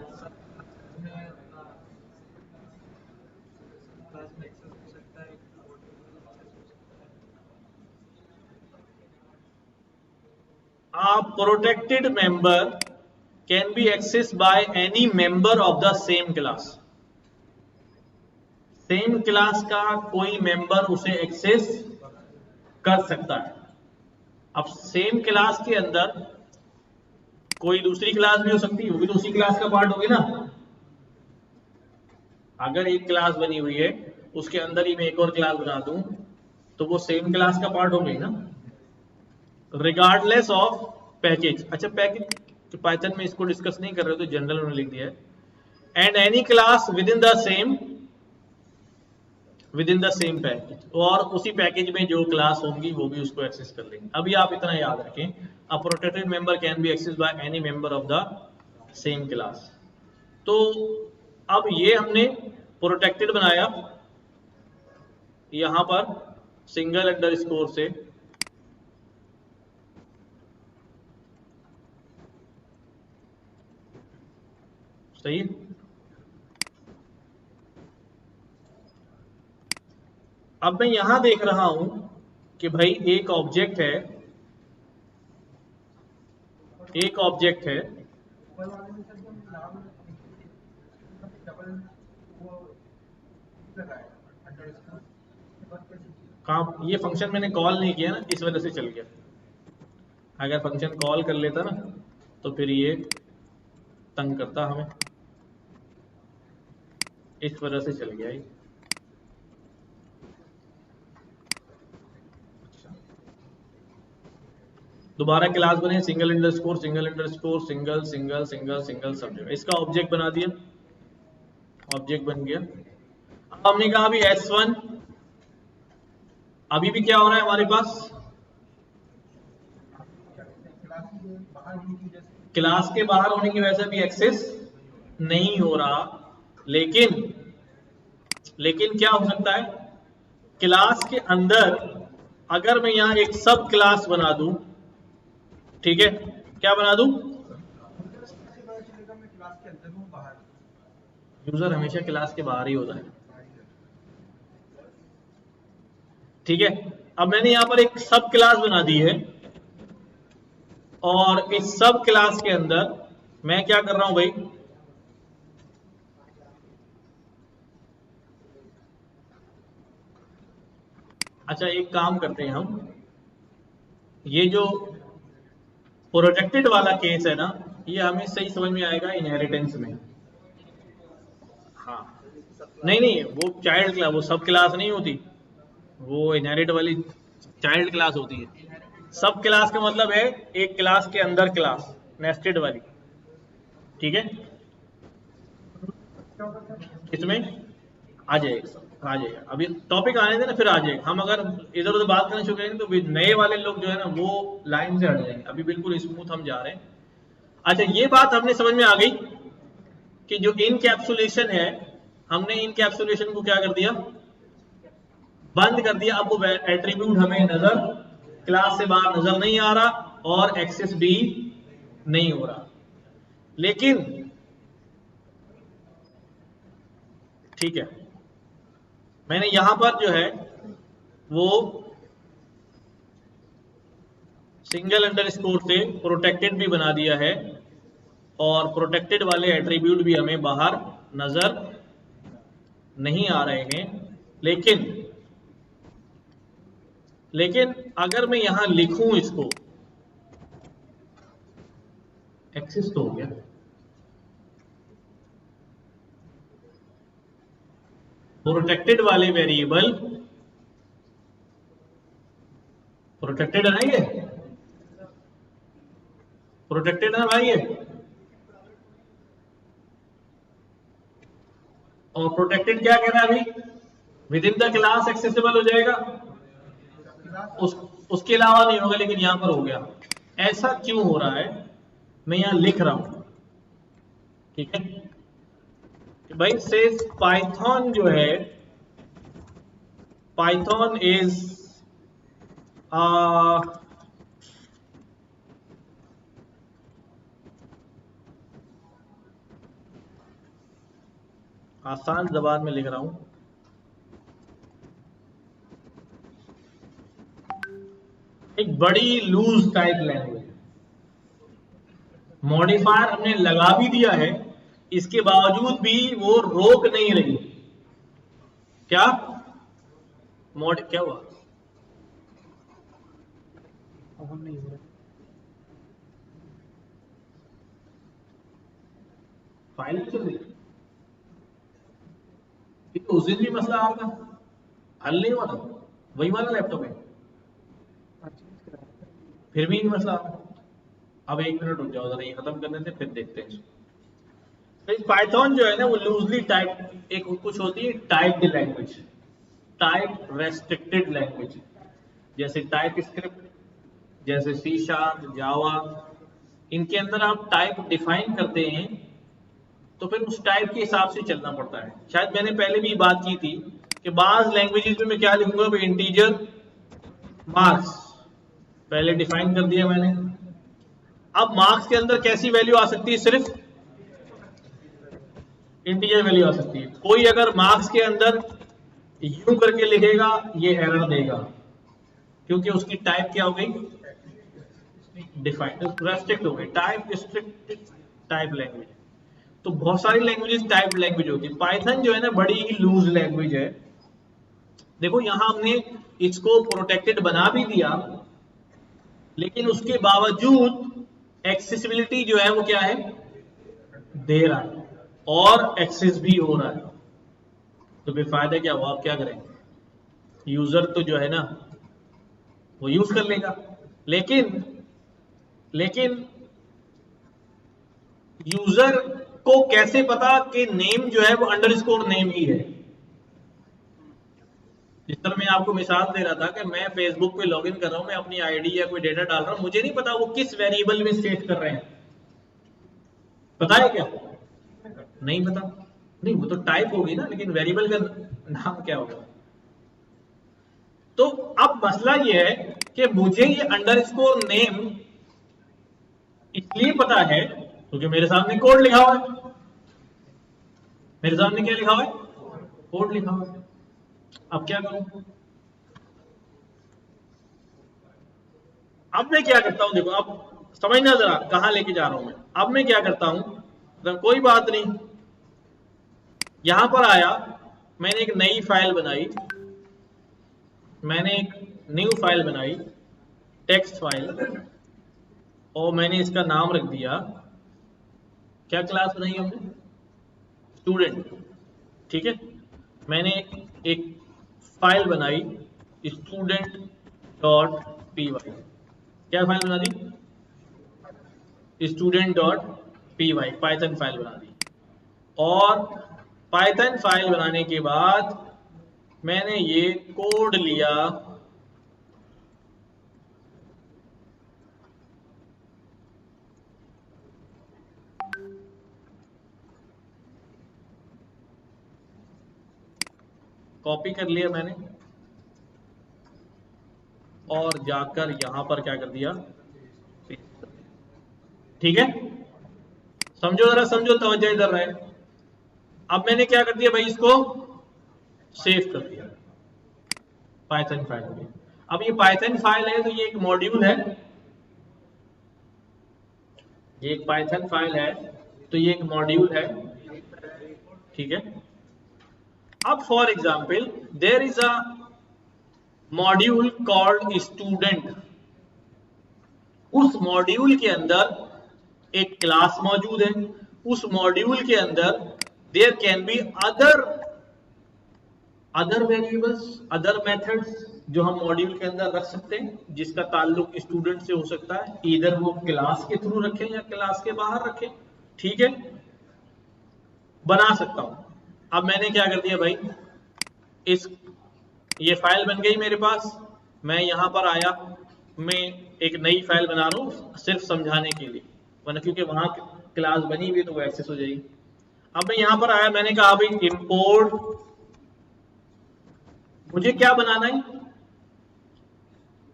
a protected member can be accessed by any member of the same class। Same class का कोई मेंबर उसे एक्सेस कर सकता है। अब सेम क्लास के अंदर कोई दूसरी क्लास भी हो सकती है, वो भी तो उसी क्लास का पार्ट होगी ना। अगर एक क्लास बनी हुई है, उसके अंदर ही मैं एक और क्लास बना दूं, तो वो सेम क्लास का पार्ट हो गई ना, रिगार्डलेस ऑफ पैकेज। अच्छा, पैकेज तो पाइथन में इसको डिस्कस नहीं कर रहे, तो जनरल में लिख दिया है। And any class with in the same package, और उसी पैकेज में जो क्लास होंगी वो भी उसको एक्सेस कर लेंगे। अभी आप इतना याद रखें, a protected member can be access by any member of the same class. तो अब ये हमने प्रोटेक्टेड बनाया यहां पर सिंगल अंडरस्कोर से, सही। अब मैं यहां देख रहा हूं कि भाई एक ऑब्जेक्ट है, एक ऑब्जेक्ट है, कहाँ ये फंक्शन मैंने कॉल नहीं किया ना, इस वजह से चल गया। अगर फंक्शन कॉल कर लेता ना तो फिर ये तंग करता हमें, इस वजह से चल गया ये। दोबारा क्लास बने single underscore single underscore single single single single सब जगह, इसका ऑब्जेक्ट बना दिया, ऑब्जेक्ट बन गया। अब हमने कहा अभी S1, अभी भी क्या हो रहा है हमारे पास, क्लास के बाहर होने की वजह से भी एक्सेस नहीं हो रहा, लेकिन क्या हो सकता है, क्लास के अंदर अगर मैं यहां एक सब क्लास बना दूं, ठीक है, क्या बना दूं, यूजर हमेशा क्लास के बाहर ही होता है, ठीक है। अब मैंने यहां पर एक सब क्लास बना दी है, और इस सब क्लास के अंदर मैं क्या कर रहा हूं भाई, अच्छा एक काम करते हैं हम, ये जो प्रोटेक्टेड वाला केस है ना, ये हमें सही समझ में आएगा इनहेरिटेंस में। हाँ नहीं नहीं, वो चाइल्ड क्लास, वो सब क्लास नहीं होती, वो इनहेरिट वाली चाइल्ड क्लास होती है। सब क्लास का मतलब है एक क्लास के अंदर क्लास, नेस्टेड वाली, ठीक है। इसमें आ जाएगा, आ जाएगा, अभी टॉपिक आने देना फिर आ जाएगा। हम अगर इधर उधर बात करना शुरू करेंगे तो नए वाले लोग जो है ना वो लाइन से हट जाएंगे, अभी बिल्कुल स्मूथ हम जा रहे हैं। अच्छा ये बात हमने समझ में आ गई कि जो इनकैप्सुलेशन है, हमने इनकैप्सुलेशन को क्या कर दिया, बंद कर दिया। अब वो एट्रीब्यूट हमें नजर, क्लास से बाहर नजर नहीं आ रहा और एक्सेस भी नहीं हो रहा। लेकिन ठीक है, मैंने यहां पर जो है वो सिंगल अंडरस्कोर से प्रोटेक्टेड भी बना दिया है, और प्रोटेक्टेड वाले एट्रीब्यूट भी हमें बाहर नजर नहीं आ रहे हैं। लेकिन अगर मैं यहां लिखूं इसको, एक्सेस तो हो गया, प्रोटेक्टेड वाले वेरिएबल, प्रोटेक्टेड है ना, ये प्रोटेक्टेड है भाई ये, और प्रोटेक्टेड क्या कह रहा है अभी, with in the class accessible हो जाएगा, उसके अलावा नहीं होगा, लेकिन यहां पर हो गया। ऐसा क्यों हो रहा है, मैं यहां लिख रहा हूं, ठीक है भाई। से पाइथन जो है, पाइथन इज आसान जबान में लिख रहा हूं, एक बड़ी लूज टाइप लैंग्वेज। मॉडिफायर हमने लगा भी दिया है, इसके बावजूद भी वो रोक नहीं रही। क्या क्या हुआ, हम नहीं हो रहा, फाइल चल रही, उस दिन भी मसला आ रहा था, हल नहीं हुआ था, वही वाला लैपटॉप है, फिर भी मसला आ रहा। अब 1 मिनट रुक जाओ जरा, ये खत्म करने से फिर देखते हैं। पाइथन जो है ना वो लूजली टाइप, एक कुछ होती है typed language, type restricted language, जैसे टाइप स्क्रिप्ट, जैसे सी शार्प, जावा, इनके अंदर आप टाइप डिफाइन करते हैं तो फिर उस टाइप के हिसाब से चलना पड़ता है। शायद मैंने पहले भी बात की थी कि बाज लैंग्वेजेस में मैं क्या लिखूंगा, इंटीजर मार्क्स पहले डिफाइन कर दिया मैंने। अब मार्क्स के अंदर कैसी वैल्यू आ सकती है, सिर्फ इंटीजर वैल्यू आ सकती है। कोई अगर मार्क्स के अंदर यू करके लिखेगा ये एरर देगा, क्योंकि उसकी टाइप क्या हो गई, डिफाइन, रेस्ट्रिक्ट हो गई, टाइप रिस्ट्रिक्टेड टाइप लैंग्वेज। तो बहुत सारी लैंग्वेजेस टाइप लैंग्वेज होती है, पाइथन जो है ना बड़ी ही लूज लैंग्वेज है। देखो यहां हमने इसको प्रोटेक्टेड बना भी दिया, लेकिन उसके बावजूद एक्सेसिबिलिटी जो है वो क्या है, दे रहा है, और एक्सेस भी हो रहा है। तो बेफायदा क्या हुआ, आप क्या करें, यूजर तो जो है ना वो यूज कर लेगा, लेकिन यूजर को कैसे पता कि नेम जो है वो अंडरस्कोर नेम ही है। जिस तरह मैं आपको मिसाल दे रहा था कि मैं फेसबुक पे लॉगिन कर रहा हूं, मैं अपनी आईडी या कोई डेटा डाल रहा हूं, मुझे नहीं पता वो किस वेरिएबल में सेट कर रहे हैं, पता है क्या, नहीं पता, नहीं वो तो टाइप होगी ना, लेकिन वेरिएबल का नाम क्या होगा। तो अब मसला ये है कि मुझे ये अंडरस्कोर नेम इसलिए पता है क्योंकि मेरे सामने कोड लिखा हुआ है, मेरे सामने क्या लिखा हुआ है, कोड लिखा हुआ है। अब क्या करूं, अब मैं क्या करता हूं, देखो अब समझना जरा कहां लेके जा रहा हूं मैं। अब मैं क्या करता हूं, तो कोई बात नहीं, यहां पर आया, मैंने एक नई फाइल बनाई, मैंने एक न्यू फाइल बनाई, टेक्स्ट फाइल, और मैंने इसका नाम रख दिया क्या क्लास बनाई हमने? स्टूडेंट। ठीक है, मैंने एक फाइल बनाई स्टूडेंट डॉट पी वाई। क्या फाइल बना दी? Student dot P Y, Python file बना दी। और पाइथन फाइल बनाने के बाद मैंने ये कोड लिया, कॉपी कर लिया मैंने और जाकर यहां पर क्या कर दिया, ठीक है। समझो जरा, समझो, तवज्जो इधर रहे। अब मैंने क्या कर दिया भाई, इसको सेव कर दिया पाइथन फाइल में। अब ये पाइथन फाइल है तो ये एक मॉड्यूल है, ये एक पाइथन फाइल है तो ये एक मॉड्यूल है, ठीक है। अब for example there is a module called student. उस मॉड्यूल के अंदर एक क्लास मौजूद है, उस मॉड्यूल के अंदर there can be other variables, other methods जो हम मॉड्यूल के अंदर रख सकते हैं, जिसका ताल्लुक स्टूडेंट से हो सकता है, इधर वो क्लास के थ्रू रखें या क्लास के बाहर रखें, ठीक है, बना सकता हूं। अब मैंने क्या कर दिया भाई, ये फाइल बन गई मेरे पास, मैं यहां पर आया, मैं एक नई फाइल बना रहा हूं सिर्फ समझाने के लिए, वरना क्योंकि वहां क्लास बनी हुई है तो वो एक्सेस हो जाएगी। अब मैं यहां पर आया, मैंने कहा भाई इंपोर्ट, मुझे क्या बनाना है,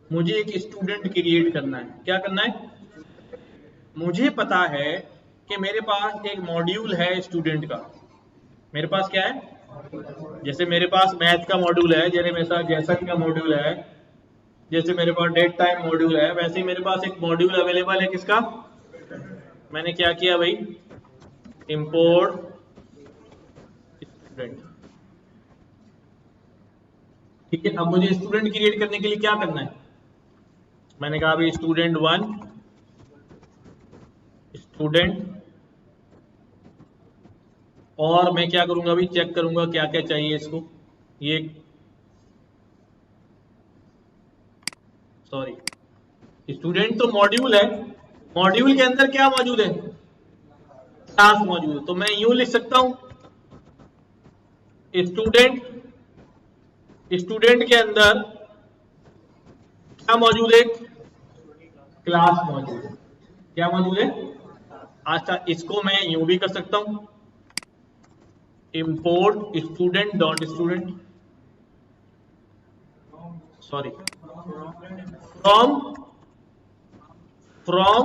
मुझे एक स्टूडेंट क्रिएट करना है। क्या करना है? मुझे पता है कि मेरे पास एक मॉड्यूल है स्टूडेंट का, मेरे पास क्या है, जैसे मेरे पास मैथ का मॉड्यूल है, जैसे का मॉड्यूल है, जैसे मेरे पास डेट टाइम मॉड्यूल है, वैसे ही मेरे पास एक मॉड्यूल अवेलेबल है किसका, मैंने क्या किया भाई, इंपोर्ट स्टूडेंट, ठीक है। अब मुझे स्टूडेंट क्रिएट करने के लिए क्या करना है, मैंने कहा भाई स्टूडेंट 1 स्टूडेंट, और मैं क्या करूंगा अभी, चेक करूंगा क्या क्या चाहिए इसको, ये सॉरी स्टूडेंट तो मॉड्यूल है, मॉड्यूल के अंदर क्या मौजूद है, क्लास मौजूद है, तो मैं यूं लिख सकता हूं स्टूडेंट, स्टूडेंट के अंदर क्या मौजूद है, क्लास मौजूद है। क्या मौजूद है? अच्छा, इसको मैं यूं भी कर सकता हूं, import student dot student, sorry from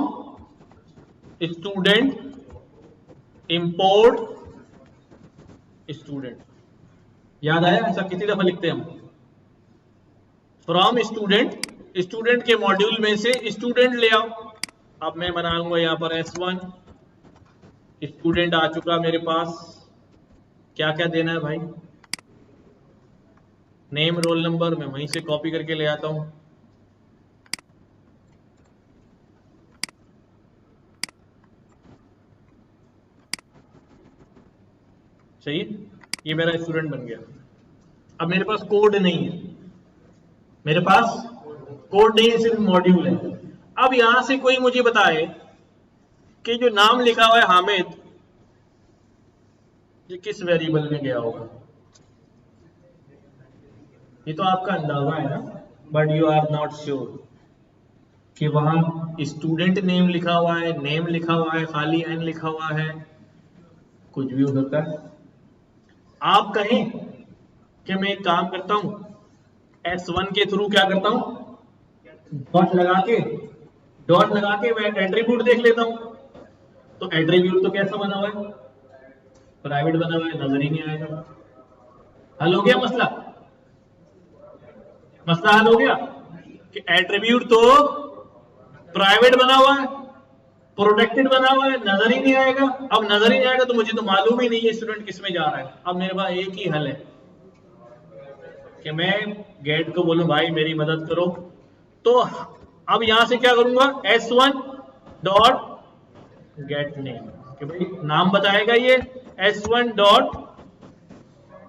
student import student. याद आया? ऐसा कितनी दफा लिखते हैं हम, फ्रॉम स्टूडेंट, स्टूडेंट के मॉड्यूल में से स्टूडेंट ले आओ। अब मैं बनाऊंगा यहां पर S1 स्टूडेंट आ चुका मेरे पास, क्या क्या देना है भाई, नेम रोल नंबर, मैं वहीं से कॉपी करके ले आता हूं, सही, ये मेरा स्टूडेंट बन गया। अब मेरे पास कोड नहीं है, मेरे पास कोड नहीं है, सिर्फ मॉड्यूल है। अब यहां से कोई मुझे बताए कि जो नाम लिखा हुआ है हामिद, ये किस वेरिएबल में गया होगा, ये तो आपका अंदाजा है ना, but you are not sure कि वहां स्टूडेंट नेम लिखा हुआ है, नेम लिखा हुआ है, खाली एन लिखा हुआ है, कुछ भी हो सकता है। आप कहें कि मैं एक काम करता हूं, S1 के थ्रू क्या करता हूं, डॉट लगा के मैं एट्रीब्यूट देख लेता हूं। तो एट्रीब्यूट तो कैसा बना हुआ है, प्राइवेट बना हुआ है, नजर ही नहीं आएगा। हल हो गया मसला, मसला हल हो गया कि एट्रीब्यूट तो प्राइवेट बना हुआ है, प्रोटेक्टेड बना हुआ है, नजर ही नहीं आएगा। अब नजर ही नहीं आएगा तो मुझे तो मालूम ही नहीं है स्टूडेंट किस में जा रहा है। अब मेरे पास एक ही हल है कि मैं गेट को बोलूं भाई मेरी मदद करो। तो अब यहां से क्या करूंगा, S1 डॉट गेट नेम, कि भाई नाम बताएगा ये s1 डॉट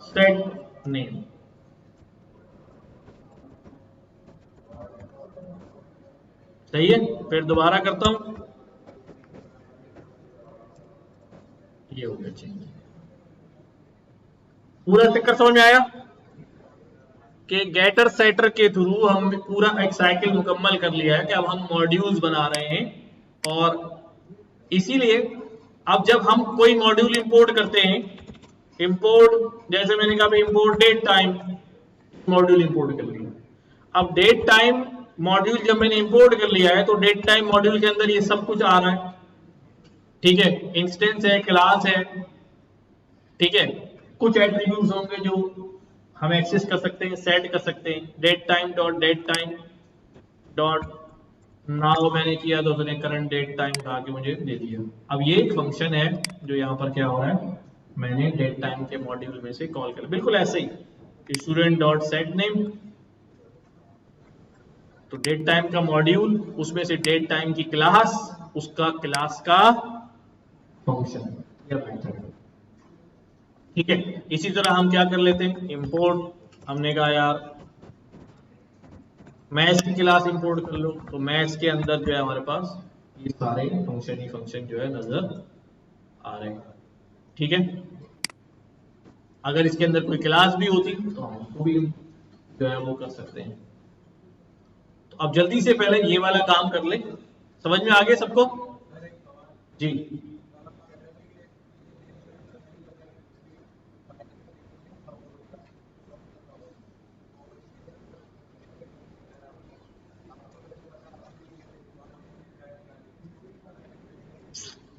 सेट नेम। सही है, फिर दोबारा करता हूं, ये हो गया चेंज। पूरा चक्कर समझ में आया कि गेटर सेटर के थ्रू हम पूरा एक साइकिल मुकम्मल कर लिया है कि अब हम मॉड्यूल्स बना रहे हैं। और इसीलिए अब जब हम कोई मॉड्यूल इंपोर्ट करते हैं, इंपोर्ट जैसे मैंने कहा import date time module import कर लिया। अब डेट टाइम मॉड्यूल जब मैंने इंपोर्ट कर लिया है तो डेट टाइम मॉड्यूल के अंदर ये सब कुछ आ रहा है, ठीक है, इंस्टेंस है, क्लास है, ठीक है, कुछ एट्रीब्यूट्स होंगे जो हम एक्सेस कर सकते हैं, सेट कर सकते हैं। डेट टाइम डॉट नाउ मैंने किया तो उसने करंट डेट टाइम कहा कि मुझे दे दिया। अब ये एक फंक्शन है जो यहाँ पर क्या हो रहा है, मैंने डेट टाइम के मॉड्यूल में से कॉल कर, बिल्कुल ऐसे ही स्टूडेंट डॉट सेट नेम, तो डेट टाइम का मॉड्यूल, उसमें से डेट टाइम की क्लास, उसका क्लास का फंक्शन या मेथड, ठीक है। इसी तरह हम क्या कर लेते हैं, इंपोर्ट, हमने कहा यार मैथ्स की क्लास इंपोर्ट कर लो, तो मैथ्स के अंदर जो है हमारे पास ये सारे फंक्शन ही फंक्शन जो है नजर आ रहे हैं, ठीक है। अगर इसके अंदर कोई क्लास भी होती तो हम उसको भी जो है वो कर सकते हैं। तो अब जल्दी से पहले ये वाला काम कर ले, समझ में आ गया सबको जी।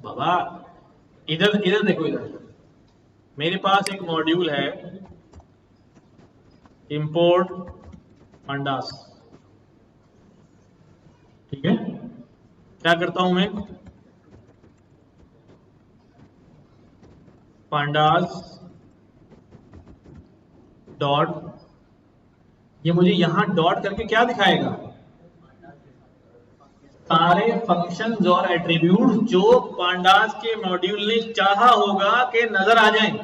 बाबा इधर इधर देखो, इधर मेरे पास एक मॉड्यूल है इंपोर्ट पांडास, ठीक है। क्या करता हूं मैं, पांडास डॉट, ये मुझे यहां डॉट करके क्या दिखाएगा, सारे फंक्शंस और एट्रीब्यूट जो पांडास के मॉड्यूल ने चाहा होगा कि नजर आ जाएं।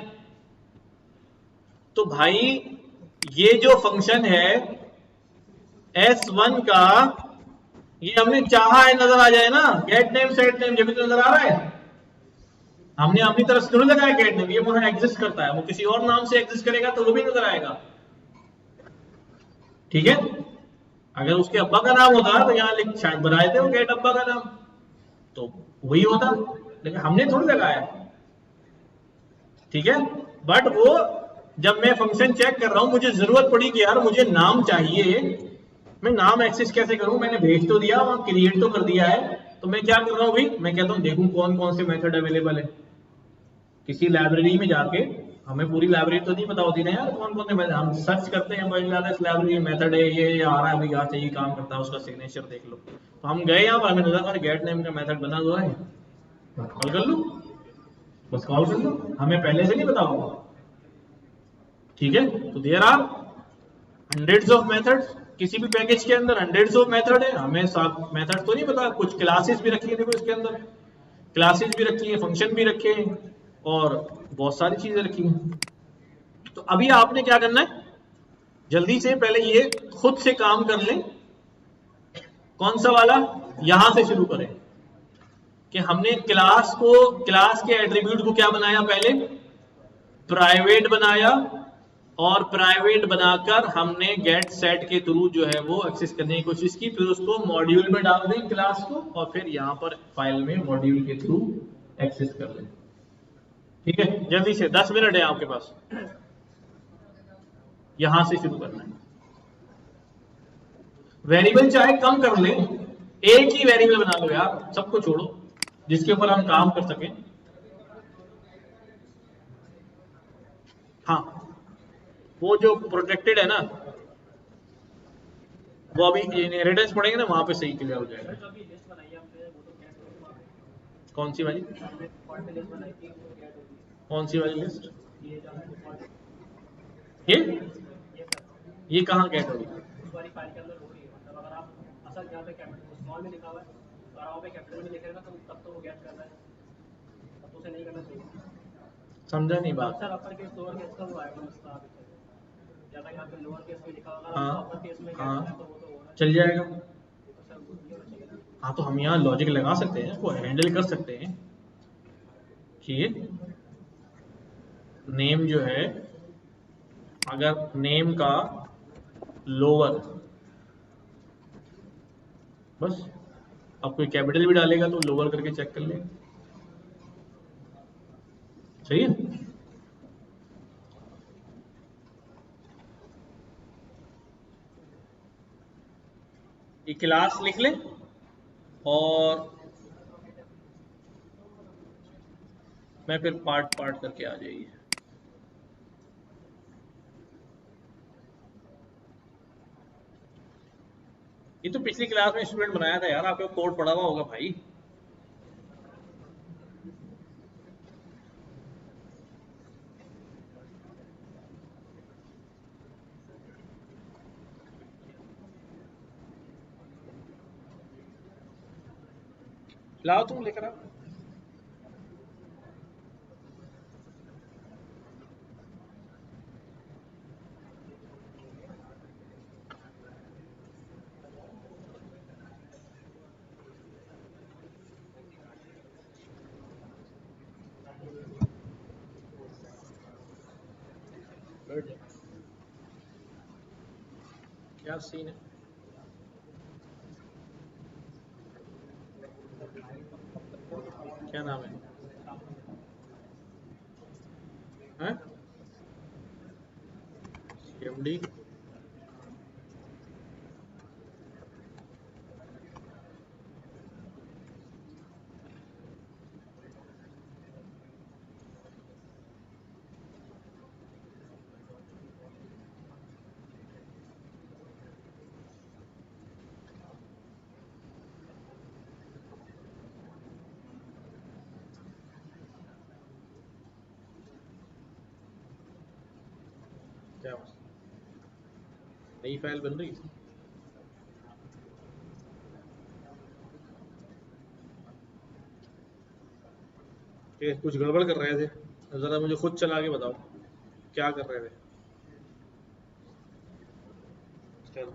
तो भाई ये जो फंक्शन है S1 का, ये हमने चाहा है नजर आ जाए ना, गेट नेम सेट नेम, जब भी तो नजर आ रहा है, हमने अपनी तरफ से थोड़ी लगाया गेट नेम, ये वहां एग्जिस्ट करता है, वो किसी और नाम से एग्जिस्ट करेगा तो वो भी नजर आएगा, ठीक है। अगर उसके अब्बा का नाम होता तो यहाँ शायद बनाए थे वो गेट अब्बा का नाम, तो वही होता, लेकिन हमने थोड़ी लगाया, ठीक है। बट वो जब मैं फंक्शन चेक कर रहा हूं, मुझे जरूरत पड़ी कि यार मुझे नाम चाहिए, मैं नाम एक्सेस कैसे करूं, मैंने भेज तो दिया, वहां क्रिएट तो कर दिया है, तो मैं क्या कर रहा हूं भाई, मैं कहता हूं देखूं कौन कौन से मेथड अवेलेबल है। किसी लाइब्रेरी में जाके, हमें पूरी लाइब्रेरी तो नहीं पता होती ना यार कौन कौन से मेथड, हम सर्च करते हैं इस लाइब्रेरी में मेथड है, ये आ रहा है भाई, यहाँ से ये काम करता है, उसका सिग्नेचर देख लो। तो हम गए यहाँ पर, हमें नजर आ गेट नेम का मेथड बना हुआ है, कॉल कर लो, बस कॉल कर लो, हमें पहले से नहीं पता होगा, ठीक है। तो there are hundreds of methods, किसी भी पैकेज के अंदर हंड्रेड्स ऑफ मेथड है, हमें सब मेथड तो नहीं पता, कुछ क्लासेस भी रखी है, देखो इसके अंदर क्लासेस भी रखी है, फंक्शन भी रखे हैं, और बहुत सारी चीजें रखी हैं। तो अभी आपने क्या करना है, जल्दी से पहले ये खुद से काम कर लें। कौन सा वाला, यहां से शुरू करें कि हमने क्लास को, क्लास के एट्रीब्यूट को क्या बनाया, पहले प्राइवेट बनाया, और प्राइवेट बनाकर हमने गेट सेट के थ्रू जो है वो एक्सेस करने की कोशिश की, फिर उसको मॉड्यूल में डाल दें क्लास को, और फिर यहां पर फाइल में मॉड्यूल के थ्रू एक्सेस कर लें, ठीक है। जल्दी से 10 मिनट है आपके पास, यहां से शुरू करना है। वेरिएबल चाहे कम कर ले, एक ही वेरिएबल बना लो यार, सबको छोड़ो, जिसके ऊपर हम काम कर सकें। हाँ, वो जो प्रोटेक्टेड है ना, वो अभी इनहेरिटेंस पढ़ेंगे ना, वहां पे सही क्लियर हो जाएगा। कौन सी वाली, कौन सी वाली लिस्ट, ये कहाँ गेट होगी, उसे नहीं करना चाहिए। समझा नहीं बात। Sir upper case lower case का वो आएगा उसका ज़्यादा यहाँ पे लोअर केस में लिखा होगा, हाँ अपर केस में हाँ तो वो तो होगा चल जाएगा। तो सर वो नहीं होना चाहिए ना। हाँ तो हम यहाँ लॉजिक लगा सकते हैं, इसको हैंडल कर सकते हैं कि नेम जो है, अगर नेम का लोअर, बस अब कोई कैपिटल भी डालेगा तो लोअर करके चेक कर लेगा। सही है। ये क्लास लिख ले और मैं फिर पार्ट पार्ट करके आ जाइए। ये तो पिछली क्लास में स्टूडेंट बनाया था यार, आपको कोड पढ़ा हुआ होगा भाई। लाओ तुम लेकर आओ। क्या सीन है? क्या नाम है? हैं? CMD क्या नई फाइल बन रही है? ये कुछ गड़बड़ कर रहे थे, जरा मुझे खुद चला के बताओ क्या कर रहे थे। चलो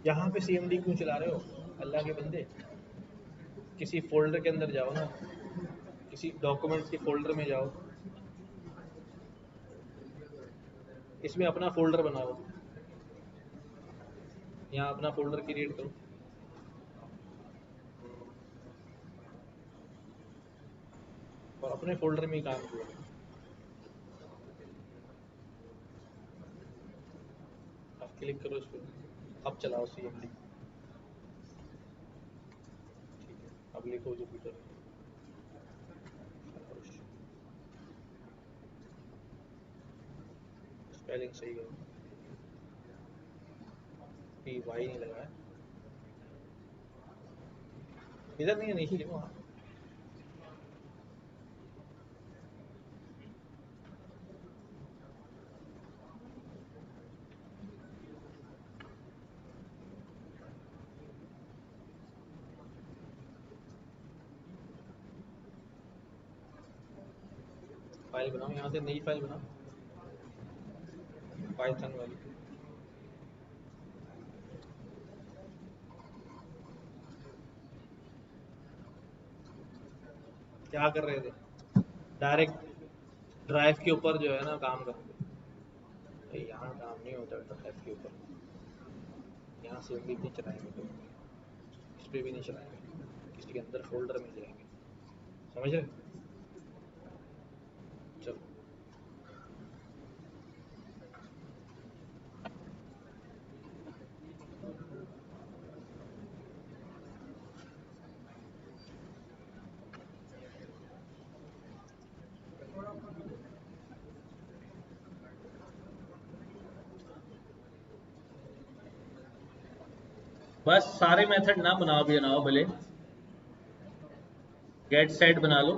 यहाँ पे CMD क्यों चला रहे हो अल्लाह के बंदे? किसी फोल्डर के अंदर जाओ ना, किसी डॉक्यूमेंट्स के फोल्डर में जाओ, इसमें अपना फोल्डर बनाओ, यहाँ अपना फोल्डर क्रिएट करो और अपने फोल्डर में ही काम करो। अब क्लिक करो इस पर, अब चलाओ CMD। ठीक है, अब लिखो जुपिटर, स्पेलिंग सही करो, PY नहीं लगा है, इधर नहीं है, नीचे लिखो। हाँ फाइल बनाओ, यहाँ से नई फाइल बनाओ, पाइथन वाली। क्या कर रहे थे? डायरेक्ट ड्राइव के ऊपर जो है ना काम करते, यहाँ काम नहीं होता ड्राइव के ऊपर, यहाँ से भी नहीं चलाएंगे तो इस पर भी नहीं चलाएंगे, किसी के अंदर फोल्डर में जाएंगे, समझ रहे? चलो बस सारे मेथड ना बनाओ भी बनाओ, भले गेट सेट बना लो।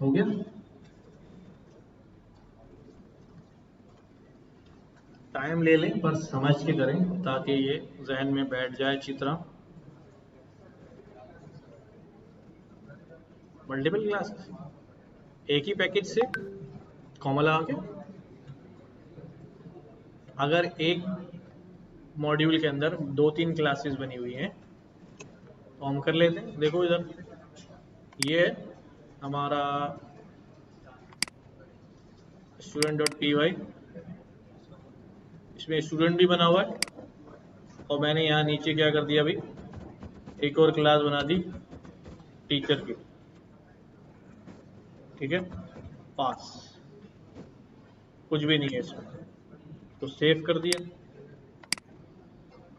हो गया? टाइम ले लें पर समझ के करें ताकि ये जहन में बैठ जाए अच्छी तरह। मल्टीपल क्लास एक ही पैकेज से कॉमा लगा के, अगर एक मॉड्यूल के अंदर 2-3 क्लासेस बनी हुई हैं तो हम कर लेते हैं। देखो इधर ये है हमारा student.py, इसमें स्टूडेंट भी बना हुआ है और मैंने यहाँ नीचे क्या कर दिया, अभी एक और क्लास बना दी टीचर की, ठीक है। पास कुछ भी नहीं है इसमें, तो सेव कर दिया।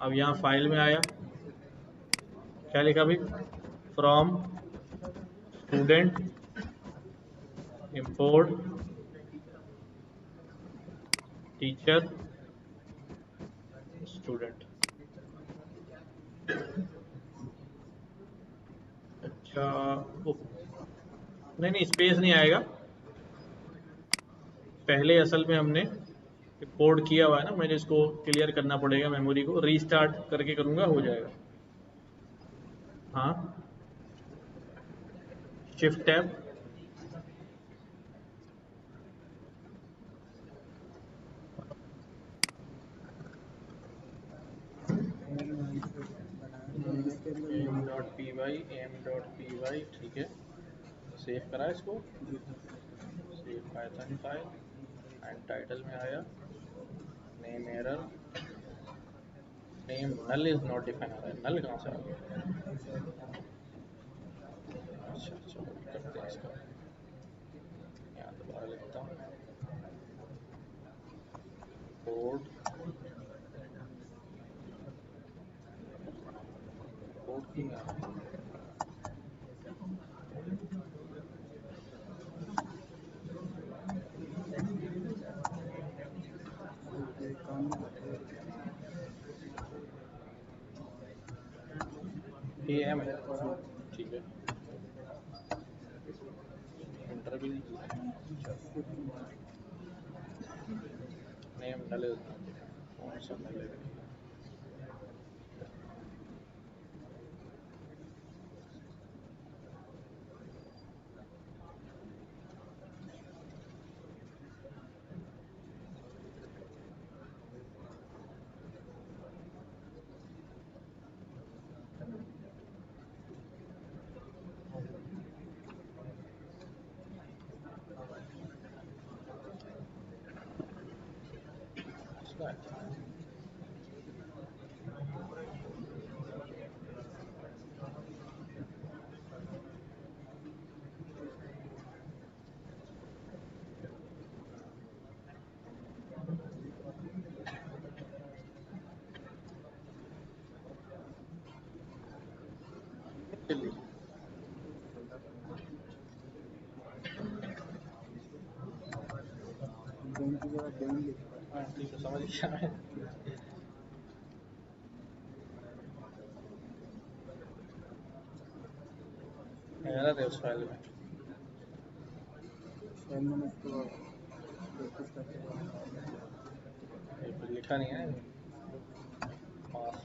अब यहाँ फाइल में आया, क्या लिखा भाई, from student import teacher student. अच्छा नहीं स्पेस नहीं आएगा, पहले असल में हमने इंपोर्ट किया हुआ है ना, मैंने इसको क्लियर करना पड़ेगा, मेमोरी को रीस्टार्ट करके करूँगा, हो जाएगा। हाँ शिफ्ट टैब, aim.py ठीक है, सेव करा इसको, save Python file and title में आया name error, name null is not define आ रहा है, नल कहाँ से आ गया? अच्छा करते हैं इसका, यहाँ दोबारा लिखता हूँ कोड की AM है, ठीक है, इंटर भी नहीं, name null is not define, कौन सा नल है? चलिए हाँ ठीक है, समझ गया मैं। एरर है उस फाइल में, ये कुछ लिखा नहीं है पास।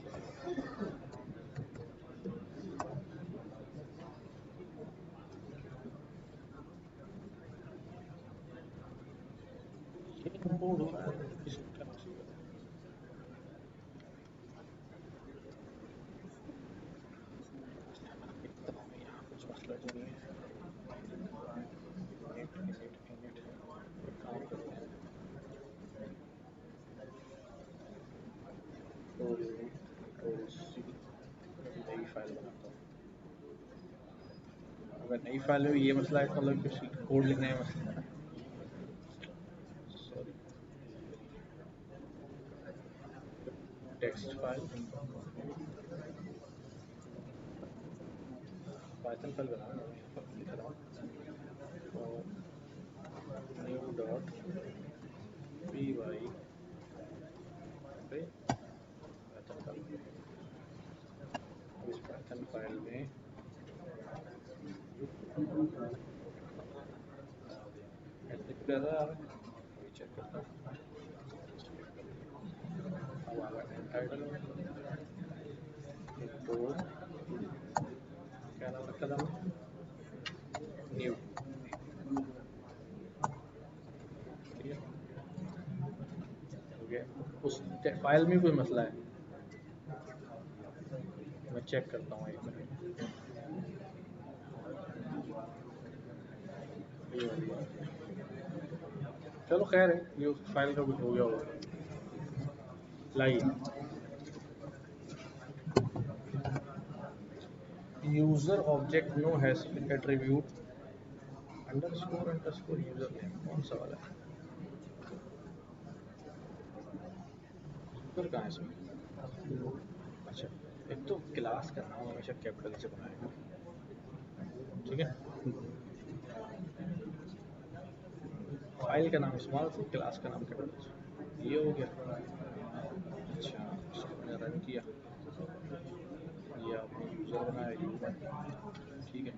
ये इंपोर्ट हो रहा है किसी तरह से। यहाँ कुछ मसला तो नहीं है। इनिट काम करते हैं। कंट्रोल सी, नई फाइल बनाता हूँ। अगर नई फाइल में ये मसला है तो मतलब कुछ कोड लिखने में मसला है। Sorry, text file, Python file बनाना है, यहाँ पर लिख रहा हूँ और न्यू डॉट पी वाई पे पाइथन फाइल। इस पाइथन फाइल में कर रहा है, वही चेक करता हूँ। अब आ गया नेम टाइटल में, इंपोर्ट क्या नाम रखा था न्यू, ठीक है हो गया। उस फाइल में कोई मसला है, मैं चेक करता हूँ एक मिनट। ये वाली बात। चलो खैर है, ये उस फाइल का कुछ हो गया होगा। लाइए, user object no has attribute underscore user name, कौन सा वाला है? यूजर कहाँ है इसमें? अच्छा, एक तो क्लास का नाम हमेशा कैपिटल से बनाएगा, ठीक है। फाइल का नाम स्मॉल से, क्लास का नाम कैपिटल से, ये हो गया। अच्छा, इसको मैंने रन किया, ये आपने यूज़र बनाया यूज़र, ठीक है।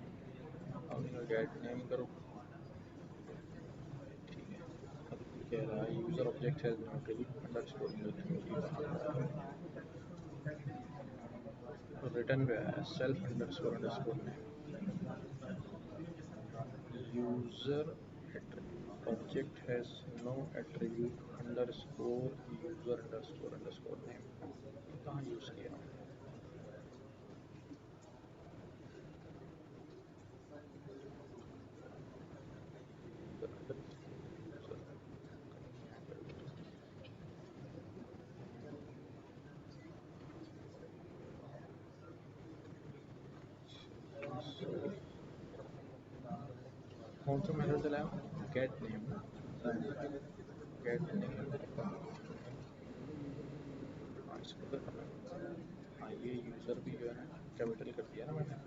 अब इनका गेट नेम करो, ठीक है। अब कह रहा है user object has not underscore user name, return पे आया self underscore name, user object has no attribute underscore user underscore name, कहाँ यूज किया कौन सा मेथड चलाया? गेट नेम, गेट नेम, इसको तो हाँ, ये यूज़र भी जो है ना कैपिटल कर दिया ना मैंने।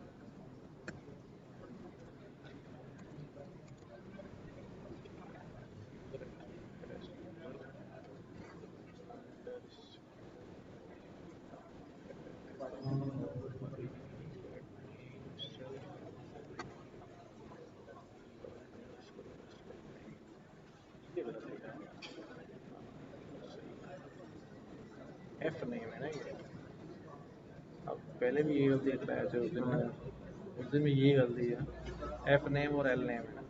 एफ नेम है ना ये, अब पहले भी ये गलती कराए थे उस दिन ना, उस दिन भी ये गलती है, एफ नेम और एल नेम है ना,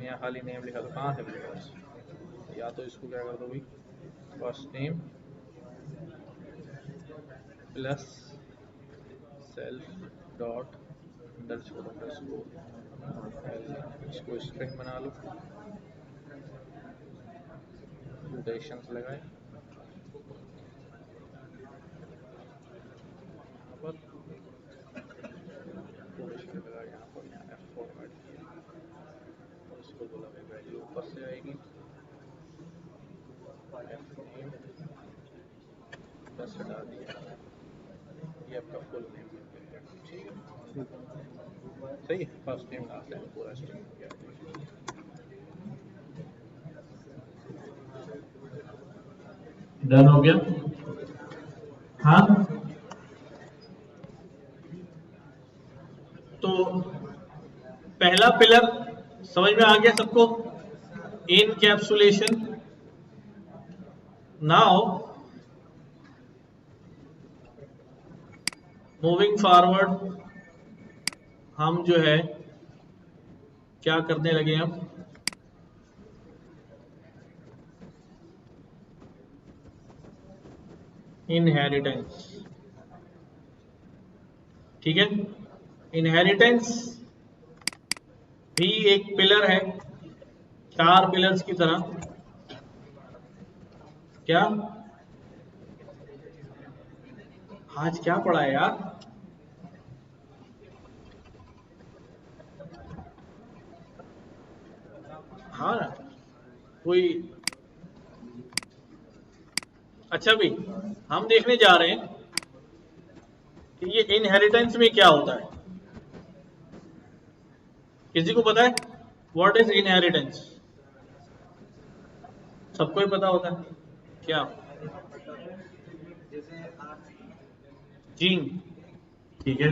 यहाँ खाली नेम लिखा, तो कहाँ से मिलेगा बस। या तो इसको क्या कर दो भाई, first name plus self dot underscore L, इसको स्ट्रिंग बना लो, कोटेशंस लगाए यहाँ पर, कोटेशन लगा यहाँ पर, यहाँ एफ फॉर्मेट किया और इसको बोला भाई वैल्यू ऊपर से आएगी, एफ नेम प्लस हटा दिया, ये आपका फुल नेम बन गया, ठीक है। सही है, फर्स्ट टाइम लास्ट टाइम पूरा स्टेम हो गया। डन हो गया। हाँ, तो पहला पिलर समझ में आ गया सबको, इनकैप्सुलेशन। नाउ मूविंग फॉरवर्ड, हम जो है क्या करने लगे हम, इनहेरिटेंस। ठीक है, इनहेरिटेंस भी एक पिलर है, 4 पिलर्स की तरह। क्या आज क्या पढ़ा है यार? हाँ ना, कोई अच्छा भी, हम देखने जा रहे हैं कि ये इनहेरिटेंस में क्या होता है। किसी को पता है व्हाट इज इनहेरिटेंस? सबको ही पता होता है क्या? जीन, ठीक है।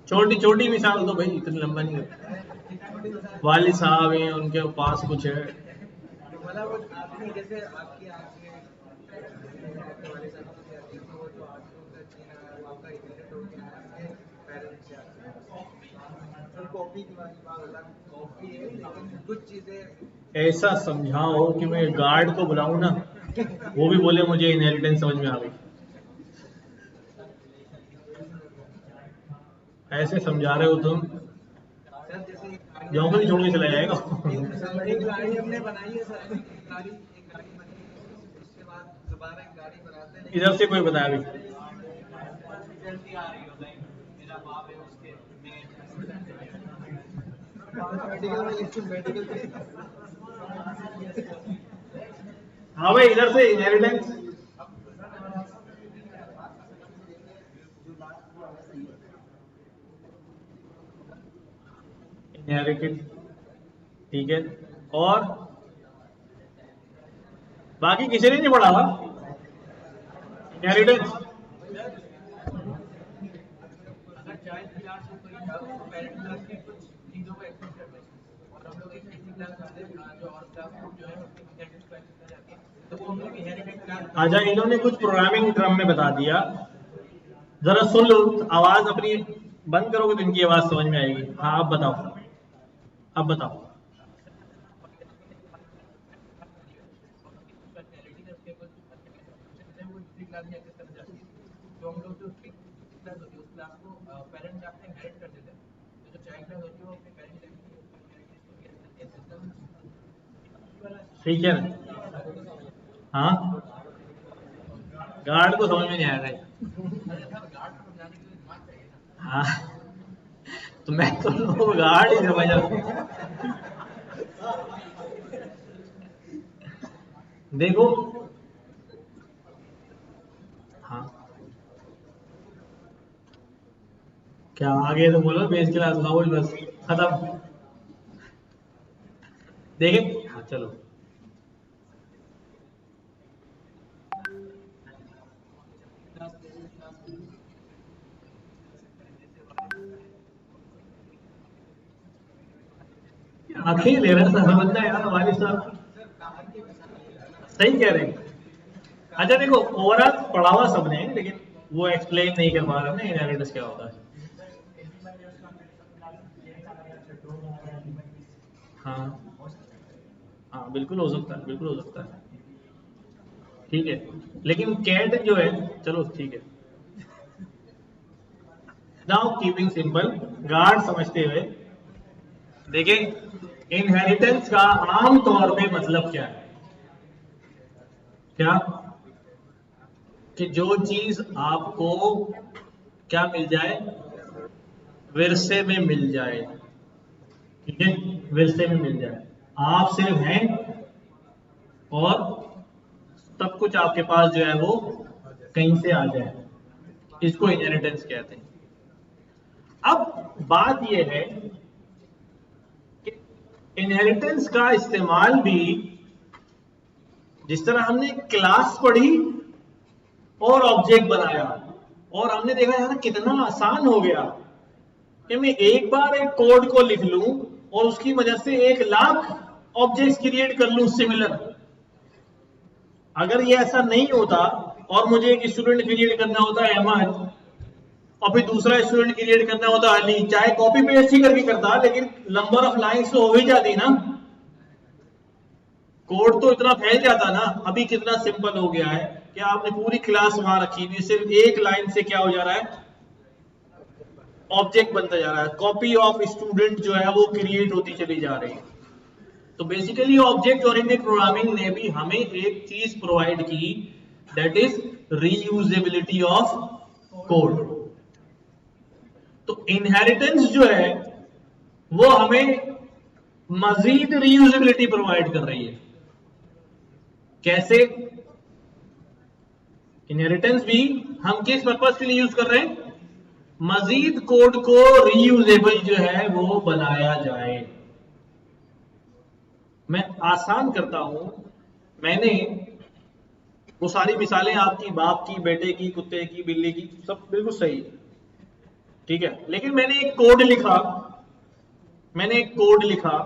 छोटी छोटी मिसाल दो भाई, इतनी लंबा नहीं है। वालिद साहब हैं, उनके पास कुछ है। मतलब वो आपने जैसे आपकी आपके आपके वाले साहब की शादी में वो जो आपको का जीन आपका इनहेरिट हो गया है आपके पेरेंट्स से तो कॉपी की बात होता है, कॉपी है लेकिन कुछ चीजें ऐसा समझाओ कि मैं गार्ड को बुलाऊं ना, वो भी बोले मुझे इनहेरिटेंस समझ में आ गई। ऐसे समझा रहे हो तुम, सर जैसे जॉब भी छोड़ के चला जाएगा। एक गाड़ी हमने बनाई है सर, एक गाड़ी बनी है, उसके बाद दोबारा एक गाड़ी बनाते हैं। इधर से कोई बताया भी? जल्दी आ रही हो नहीं, मेरा बाप है उसके मेडिकल हाँ भाई, इधर से इनहेरिटेंस। इनहेरिटेड, ठीक है। और बाकी किसी ने नहीं पढ़ा था इनहेरिटेंस? अगर चाइल्ड क्लास हो तो पेरेंट क्लास की कुछ चीजों को एक्सेप्ट करते हैं और हम लोग एक ऐसी क्लास आते हैं जो और क्लास जो है उसकी मैकेनिक्स को एक्सेप्ट कर जाती है, तो वो हम लोग इनहेरिटेड क्लास। अच्छा, इन्होंने कुछ प्रोग्रामिंग ड्रम में बता दिया, जरा सुन लो। आवाज अपनी बंद करोगे तो इनकी आवाज समझ में आएगी। हाँ, अब बताओ, अब बताओ। जो हम लोग जो क्लास होती है उस क्लास को पेरेंट्स आपसे इनहेरिट कर देते हैं, तो जो चाइल्ड क्लास होती है वो अपने पेरेंट्स ठीक है ना? हाँ, गार्ड को समझ में नहीं आया था। हाँ, तो मैं तो गार्ड ही समझ रहा हूँ। देखो, हाँ क्या आगे तो बोलो, बेस क्लास ना बोल, बस खत्म। देखें, हाँ चलो। आखिर ले रहा था, समझना यार हमारे साथ। सही कह रहे हैं। अच्छा देखो, ओवरऑल पढ़ा हुआ सबने, लेकिन वो एक्सप्लेन नहीं कर पा रहे ना इनहेरिटेंस क्या होता है। हाँ हाँ, बिल्कुल हो सकता है, बिल्कुल हो सकता है। ठीक है, लेकिन कैट जो है, चलो ठीक है। नाउ कीपिंग सिंपल, गार्ड समझते हुए देखें, इनहेरिटेंस का आम तौर पे मतलब क्या है? क्या कि जो चीज आपको क्या मिल जाए, विरसे में मिल जाए। ठीक है, विरसे में मिल जाए, आप सिर्फ हैं और सब कुछ आपके पास जो है वो कहीं से आ जाए। इसको इनहेरिटेंस कहते हैं। अब बात यह है कि इनहेरिटेंस का इस्तेमाल भी जिस तरह हमने क्लास पढ़ी और ऑब्जेक्ट बनाया, और हमने देखा यार कितना आसान हो गया कि मैं एक बार एक कोड को लिख लूं और उसकी वजह से 1,00,000 ऑब्जेक्ट्स क्रिएट कर लूं सिमिलर। अगर ये ऐसा नहीं होता और मुझे एक स्टूडेंट क्रिएट करना होता अहमद और फिर दूसरा स्टूडेंट क्रिएट करना होता अली, चाहे कॉपी पेस्ट ही करके करता, लेकिन नंबर ऑफ लाइंस तो हो ही जाती ना, कोड तो इतना फैल जाता ना। अभी कितना सिंपल हो गया है कि आपने पूरी क्लास वहां रखी हुई, सिर्फ एक लाइन से क्या हो जा रहा है, ऑब्जेक्ट बनता जा रहा है, कॉपी ऑफ स्टूडेंट जो है वो क्रिएट होती चली जा रही है। तो बेसिकली ऑब्जेक्ट ओरिएंटेड प्रोग्रामिंग ने भी हमें एक चीज प्रोवाइड की, that is reusability of code. तो इनहेरिटेंस जो है वो हमें मजीद रीयूजेबिलिटी प्रोवाइड कर रही है। कैसे? इनहेरिटेंस भी हम किस पर्पस के लिए यूज कर रहे हैं? मजीद कोड को रीयूजेबल जो है वो बनाया जाए। मैं आसान करता हूं, मैंने वो सारी मिसालें आपकी बाप की, बेटे की, कुत्ते की, बिल्ली की, सब बिल्कुल सही, ठीक है, लेकिन मैंने एक कोड लिखा,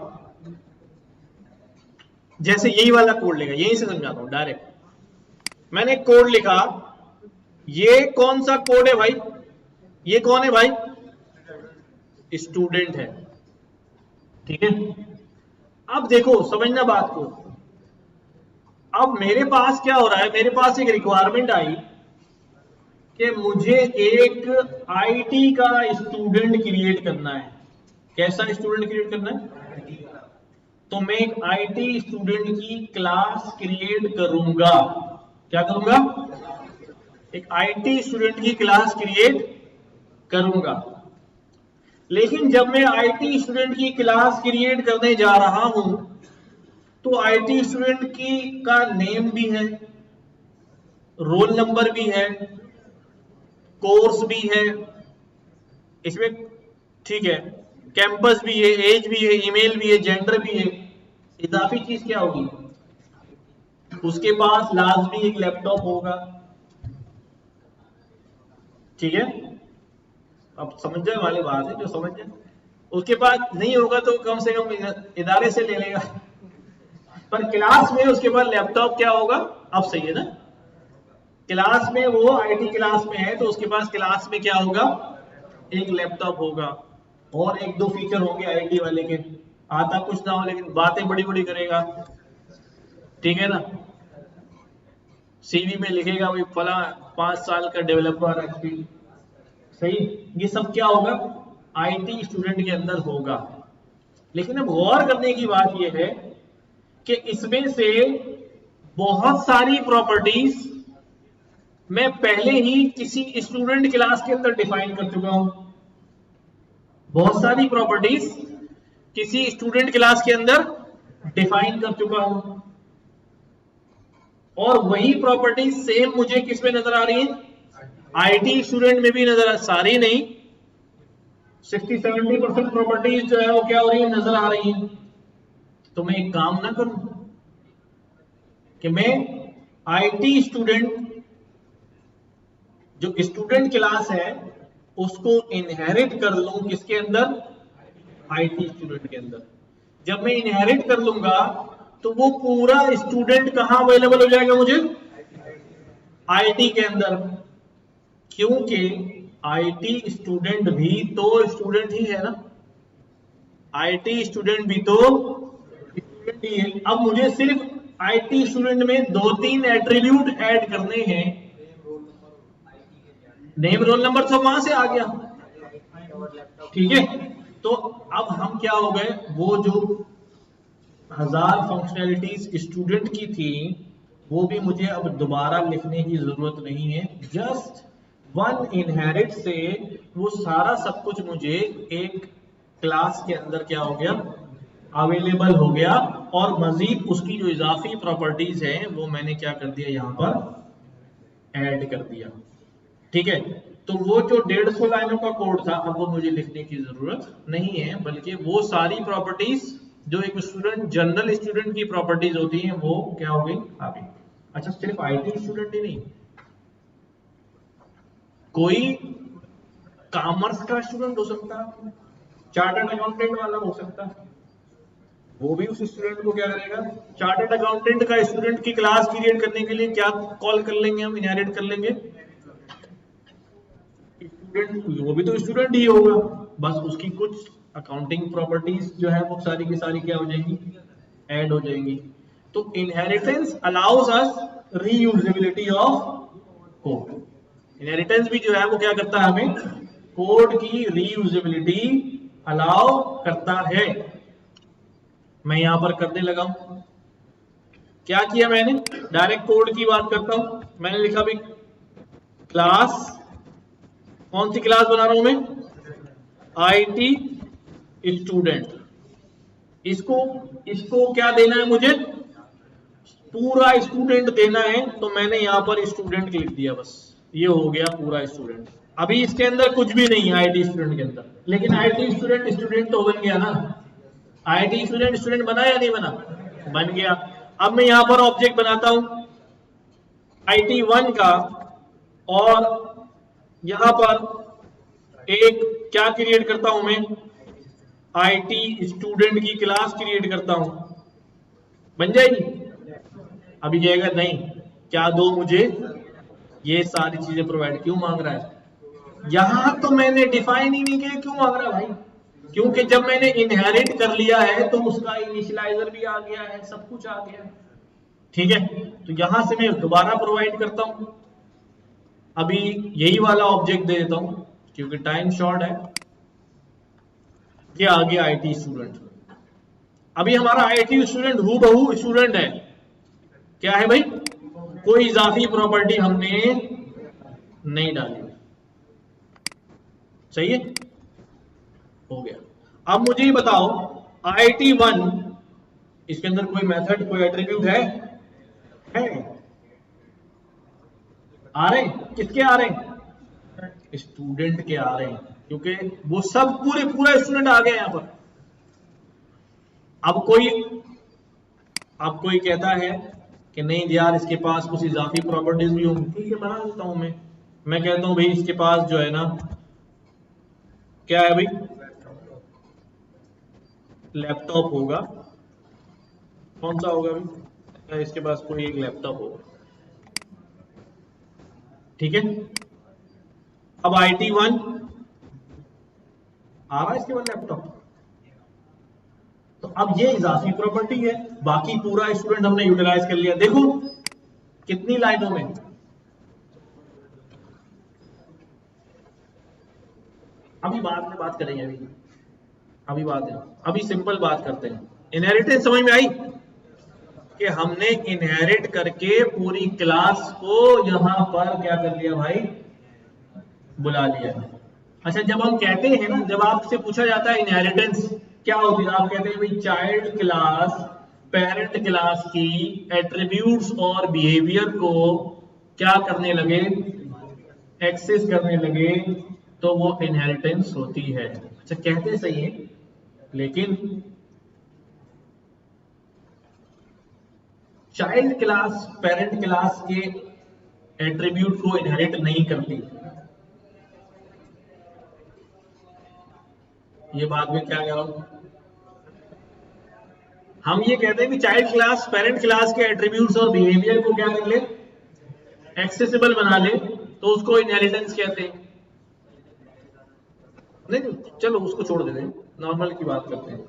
जैसे यही वाला कोड लेगा, यहीं से समझाता हूं डायरेक्ट। मैंने एक कोड लिखा, ये कौन सा कोड है भाई? ये कौन है भाई? स्टूडेंट है, ठीक है। अब देखो, समझना बात को। अब मेरे पास क्या हो रहा है, मेरे पास एक रिक्वायरमेंट आई कि मुझे एक आईटी का स्टूडेंट क्रिएट करना है। कैसा स्टूडेंट क्रिएट करना है? तो मैं एक आईटी स्टूडेंट की क्लास क्रिएट करूंगा। क्या करूंगा? एक आईटी स्टूडेंट की क्लास क्रिएट करूंगा। लेकिन जब मैं आईटी स्टूडेंट की क्लास क्रिएट करने जा रहा हूं तो आईटी स्टूडेंट की का नेम भी है, रोल नंबर भी है, कोर्स भी है इसमें, ठीक है, कैंपस भी है, एज भी है, ईमेल भी है, जेंडर भी है। इजाफी चीज क्या होगी? उसके पास लाजमी एक लैपटॉप होगा, ठीक है। अब समझ जाए वाली बात है, जो समझ जाए। उसके पास नहीं होगा तो कम से कम इदारे से ले लेगा, पर क्लास में उसके पास लैपटॉप क्या होगा? अब सही है ना, क्लास में वो आईटी क्लास में है तो उसके पास क्लास में क्या होगा? एक लैपटॉप होगा, और एक दो फीचर होंगे आईटी वाले के, आता कुछ ना हो लेकिन बातें बड़ी बड़ी करेगा, ठीक है ना। सीवी में लिखेगा भाई फला 5 साल का डेवलपर एक्सपीरियंस, सही। ये सब क्या होगा? आईटी स्टूडेंट के अंदर होगा। लेकिन अब गौर करने की बात यह है कि इसमें से बहुत सारी प्रॉपर्टीज मैं पहले ही किसी स्टूडेंट क्लास के अंदर डिफाइन कर चुका हूं। बहुत सारी प्रॉपर्टीज किसी स्टूडेंट क्लास के अंदर डिफाइन कर चुका हूं, और वही प्रॉपर्टीज सेम मुझे किस में नजर आ रही है? आईटी स्टूडेंट में भी नजर, सारी नहीं, 60-70% प्रॉपर्टीज जो है वो क्या हो रही है? नजर आ रही है। तो मैं एक काम ना करूं कि मैं आईटी स्टूडेंट, जो स्टूडेंट क्लास है, उसको इनहेरिट कर लूं किसके अंदर? आईटी स्टूडेंट के अंदर। जब मैं इनहेरिट कर लूंगा तो वो पूरा स्टूडेंट कहां अवेलेबल हो जाएगा मुझे? आईटी के अंदर, क्योंकि आईटी स्टूडेंट भी तो स्टूडेंट ही है ना, आईटी स्टूडेंट भी तो स्टूडेंट ही है। अब मुझे सिर्फ आईटी स्टूडेंट में 2-3 एट्रीब्यूट ऐड करने हैं। नेम रोल नंबर सब वहां से आ गया, ठीक है। तो अब हम क्या हो गए, वो जो 1000 फंक्शनैलिटीज स्टूडेंट की थी वो भी मुझे अब दोबारा लिखने की जरूरत नहीं है। जस्ट वन इनहेरिट से वो सारा सब कुछ मुझे एक क्लास के अंदर क्या हो गया? अवेलेबल हो गया। और मजीद उसकी जो इजाफी प्रॉपर्टीज हैं वो मैंने क्या कर दिया? यहां पर ऐड कर दिया। ठीक है, तो वो जो 150 लाइनों का कोड था अब वो मुझे लिखने की जरूरत नहीं है, बल्कि वो सारी प्रॉपर्टीज जो एक स्टूडेंट जनरल स्टूडेंट की प्रॉपर्टीज होती हैं वो क्या हो गई आ गई। अच्छा, सिर्फ आईटी स्टूडेंट ही नहीं, कोई कॉमर्स का स्टूडेंट हो सकता है, चार्टर्ड अकाउंटेंट वाला हो सकता है, वो भी उस स्टूडेंट को क्या करेगा, चार्टर्ड अकाउंटेंट का स्टूडेंट की क्लास क्रिएट करने के लिए क्या कॉल कर लेंगे हम, इनहेरिट कर लेंगे स्टूडेंट, वो भी तो स्टूडेंट ही होगा, बस उसकी कुछ अकाउंटिंग प्रॉपर्टीज जो है वो सारी की सारी क्या हो जाएंगी, ऐड हो जाएंगी। तो inheritance allows us reusability of code. Inheritance भी जो है वो क्या करता है, हमें कोड की रीयूजेबिलिटी अलाउ करता है। मैं यहां पर करने लगा हूं, क्या किया मैंने, डायरेक्ट कोड की बात करता हूं, मैंने लिखा भी क्लास, कौन सी क्लास बना रहा हूं मैं, आईटी स्टूडेंट। इसको इसको क्या देना है मुझे, पूरा स्टूडेंट देना है, तो मैंने यहां पर स्टूडेंट लिख दिया, बस ये हो गया पूरा स्टूडेंट। अभी इसके अंदर कुछ भी नहीं है आईटी स्टूडेंट के अंदर, लेकिन आईटी स्टूडेंट स्टूडेंट तो बन गया ना, आईटी स्टूडेंट स्टूडेंट बना या नहीं बना, बन गया। अब मैं यहां पर ऑब्जेक्ट बनाता हूं IT1 का, और यहां पर एक क्या क्रिएट करता हूं मैं, आईटी स्टूडेंट की क्लास क्रिएट करता हूं, बन जाएगी। अभी कहेगा नहीं, क्या दो मुझे, ये सारी चीजें प्रोवाइड क्यों मांग रहा है, यहां तो मैंने डिफाइन ही नहीं किया क्यों मांग रहा है भाई, क्योंकि जब मैंने इनहेरिट कर लिया है तो उसका इनिशियलाइजर भी आ गया है, सब कुछ आ गया है, ठीक है। तो यहां से मैं दोबारा प्रोवाइड करता हूं, अभी यही वाला ऑब्जेक्ट दे देता हूं क्योंकि टाइम शॉर्ट है। ये आ गया आईटी स्टूडेंट। अभी हमारा आईटी स्टूडेंट हूबहू स्टूडेंट है, क्या है भाई, कोई इजाफी प्रॉपर्टी हमने नहीं डाली, सही है, हो गया। अब मुझे ये बताओ IT1, इसके अंदर कोई मेथड कोई एट्रीब्यूट है आ रहे हैं, किसके आ रहे हैं, स्टूडेंट के आ रहे हैं, क्योंकि वो सब पूरा स्टूडेंट आ गया यहां पर। अब कोई कहता है कि नहीं यार इसके पास कुछ इजाफी प्रॉपर्टीज भी होंगी, ठीक है बना देता हूं मैं कहता हूं भाई इसके पास जो है ना क्या है भाई, लैपटॉप होगा, कौन सा होगा भाई, इसके पास कोई एक लैपटॉप होगा, ठीक है। अब IT1 आ रहा है इसके बाद लैपटॉप, तो अब ये इजाफी प्रॉपर्टी है, बाकी पूरा स्टूडेंट हमने यूटिलाइज कर लिया। देखो कितनी लाइनों में, अभी बाद में बात करेंगे, अभी बात है, अभी सिंपल बात करते हैं। इनहेरिटेंस समझ में आई कि हमने इनहेरिट करके पूरी क्लास को यहां पर क्या कर लिया भाई, बुला लिया। अच्छा, जब हम कहते हैं ना, जब आपसे पूछा जाता है इनहेरिटेंस क्या होती है, आप कहते हैं भाई चाइल्ड क्लास पेरेंट क्लास की एट्रीब्यूट्स और बिहेवियर को क्या करने लगे, एक्सेस करने लगे, तो वो इनहेरिटेंस होती है। अच्छा, कहते सही है, लेकिन चाइल्ड क्लास पेरेंट क्लास के एट्रीब्यूट को इनहेरिट नहीं करती। ये बात में क्या कह रहा हूं, हम ये कहते हैं कि चाइल्ड क्लास पेरेंट क्लास के एट्रीब्यूट्स और बिहेवियर को क्या कर ले, एक्सेसिबल बना ले, तो उसको इनहेरिटेंस कहते हैं। नहीं चलो उसको छोड़ देते हैं, नॉर्मल की बात करते हैं।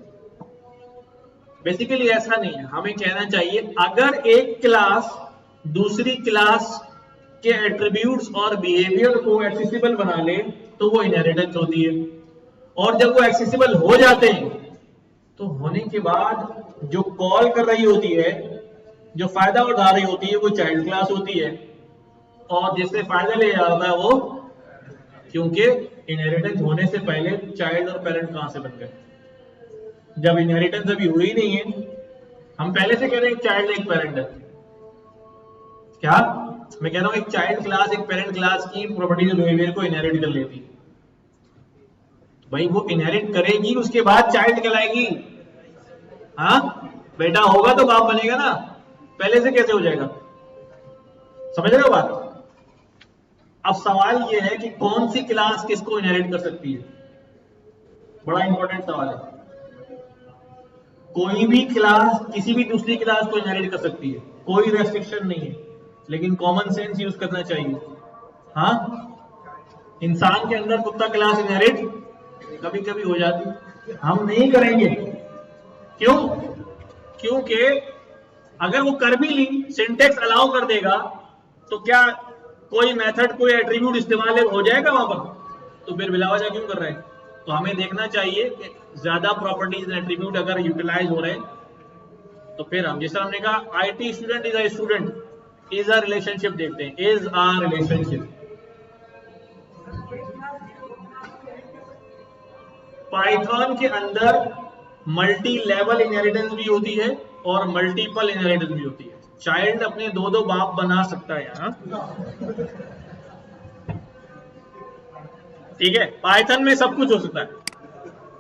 बेसिकली ऐसा नहीं है, हमें कहना चाहिए अगर एक क्लास दूसरी क्लास के एट्रीब्यूट्स और बिहेवियर को एक्सेसिबल बना ले तो वो इनहेरिटेंस होती है, और जब वो एक्सेसिबल हो जाते हैं तो होने के बाद जो कॉल कर रही होती है, जो फायदा उठा रही होती है, वो चाइल्ड क्लास होती है, और जिससे फायदा ले जाता है वो, क्योंकि इनहेरिटेंस होने से पहले चाइल्ड और पेरेंट कहां से बन गए, जब इनहेरिटेंस अभी हुई नहीं है, हम पहले से कह रहे हैं चाइल्ड एक पेरेंट है, क्या मैं कह रहा हूं एक चाइल्ड क्लास एक पेरेंट क्लास की प्रॉपर्टीज बिहेवियर को इनहेरिट कर लेती है। भाई वो इनहेरिट करेगी, उसके बाद चाइल्ड कहलाएगी। हाँ, बेटा होगा तो बाप बनेगा ना, पहले से कैसे हो जाएगा? समझ रहे हो बात? अब सवाल ये है कि कौन सी क्लास किसको इनहेरिट कर सकती है, बड़ा इंपॉर्टेंट सवाल है। कोई भी क्लास किसी भी दूसरी क्लास को इनहेरिट कर सकती है, कोई रेस्ट्रिक्शन नहीं है, लेकिन कॉमन सेंस यूज करना चाहिए। हाँ, इंसान के अंदर कुत्ता क्लास इनहेरिट कभी कभी हो जाती, हम नहीं करेंगे। क्यों? क्योंकि अगर वो कर भी ली, सिंटेक्स अलाउ कर देगा, तो क्या कोई मेथड कोई एट्रीब्यूट इस्तेमाल हो जाएगा वहां पर? तो फिर बिलावजा क्यों कर रहे हैं? तो हमें देखना चाहिए कि ज्यादा प्रॉपर्टीज एट्रीब्यूट अगर यूटिलाइज हो रहे हैं तो फिर हम, जैसे हमने कहा IT student is a student, is a relationship देखते हैं, इज अ रिलेशनशिप। पाइथन के अंदर मल्टी लेवल इनहेरिटेंस भी होती है और मल्टीपल इनहेरिटेंस भी होती है। चाइल्ड अपने दो दो बाप बना सकता है यहाँ, ठीक है? पाइथन में सब कुछ हो सकता है।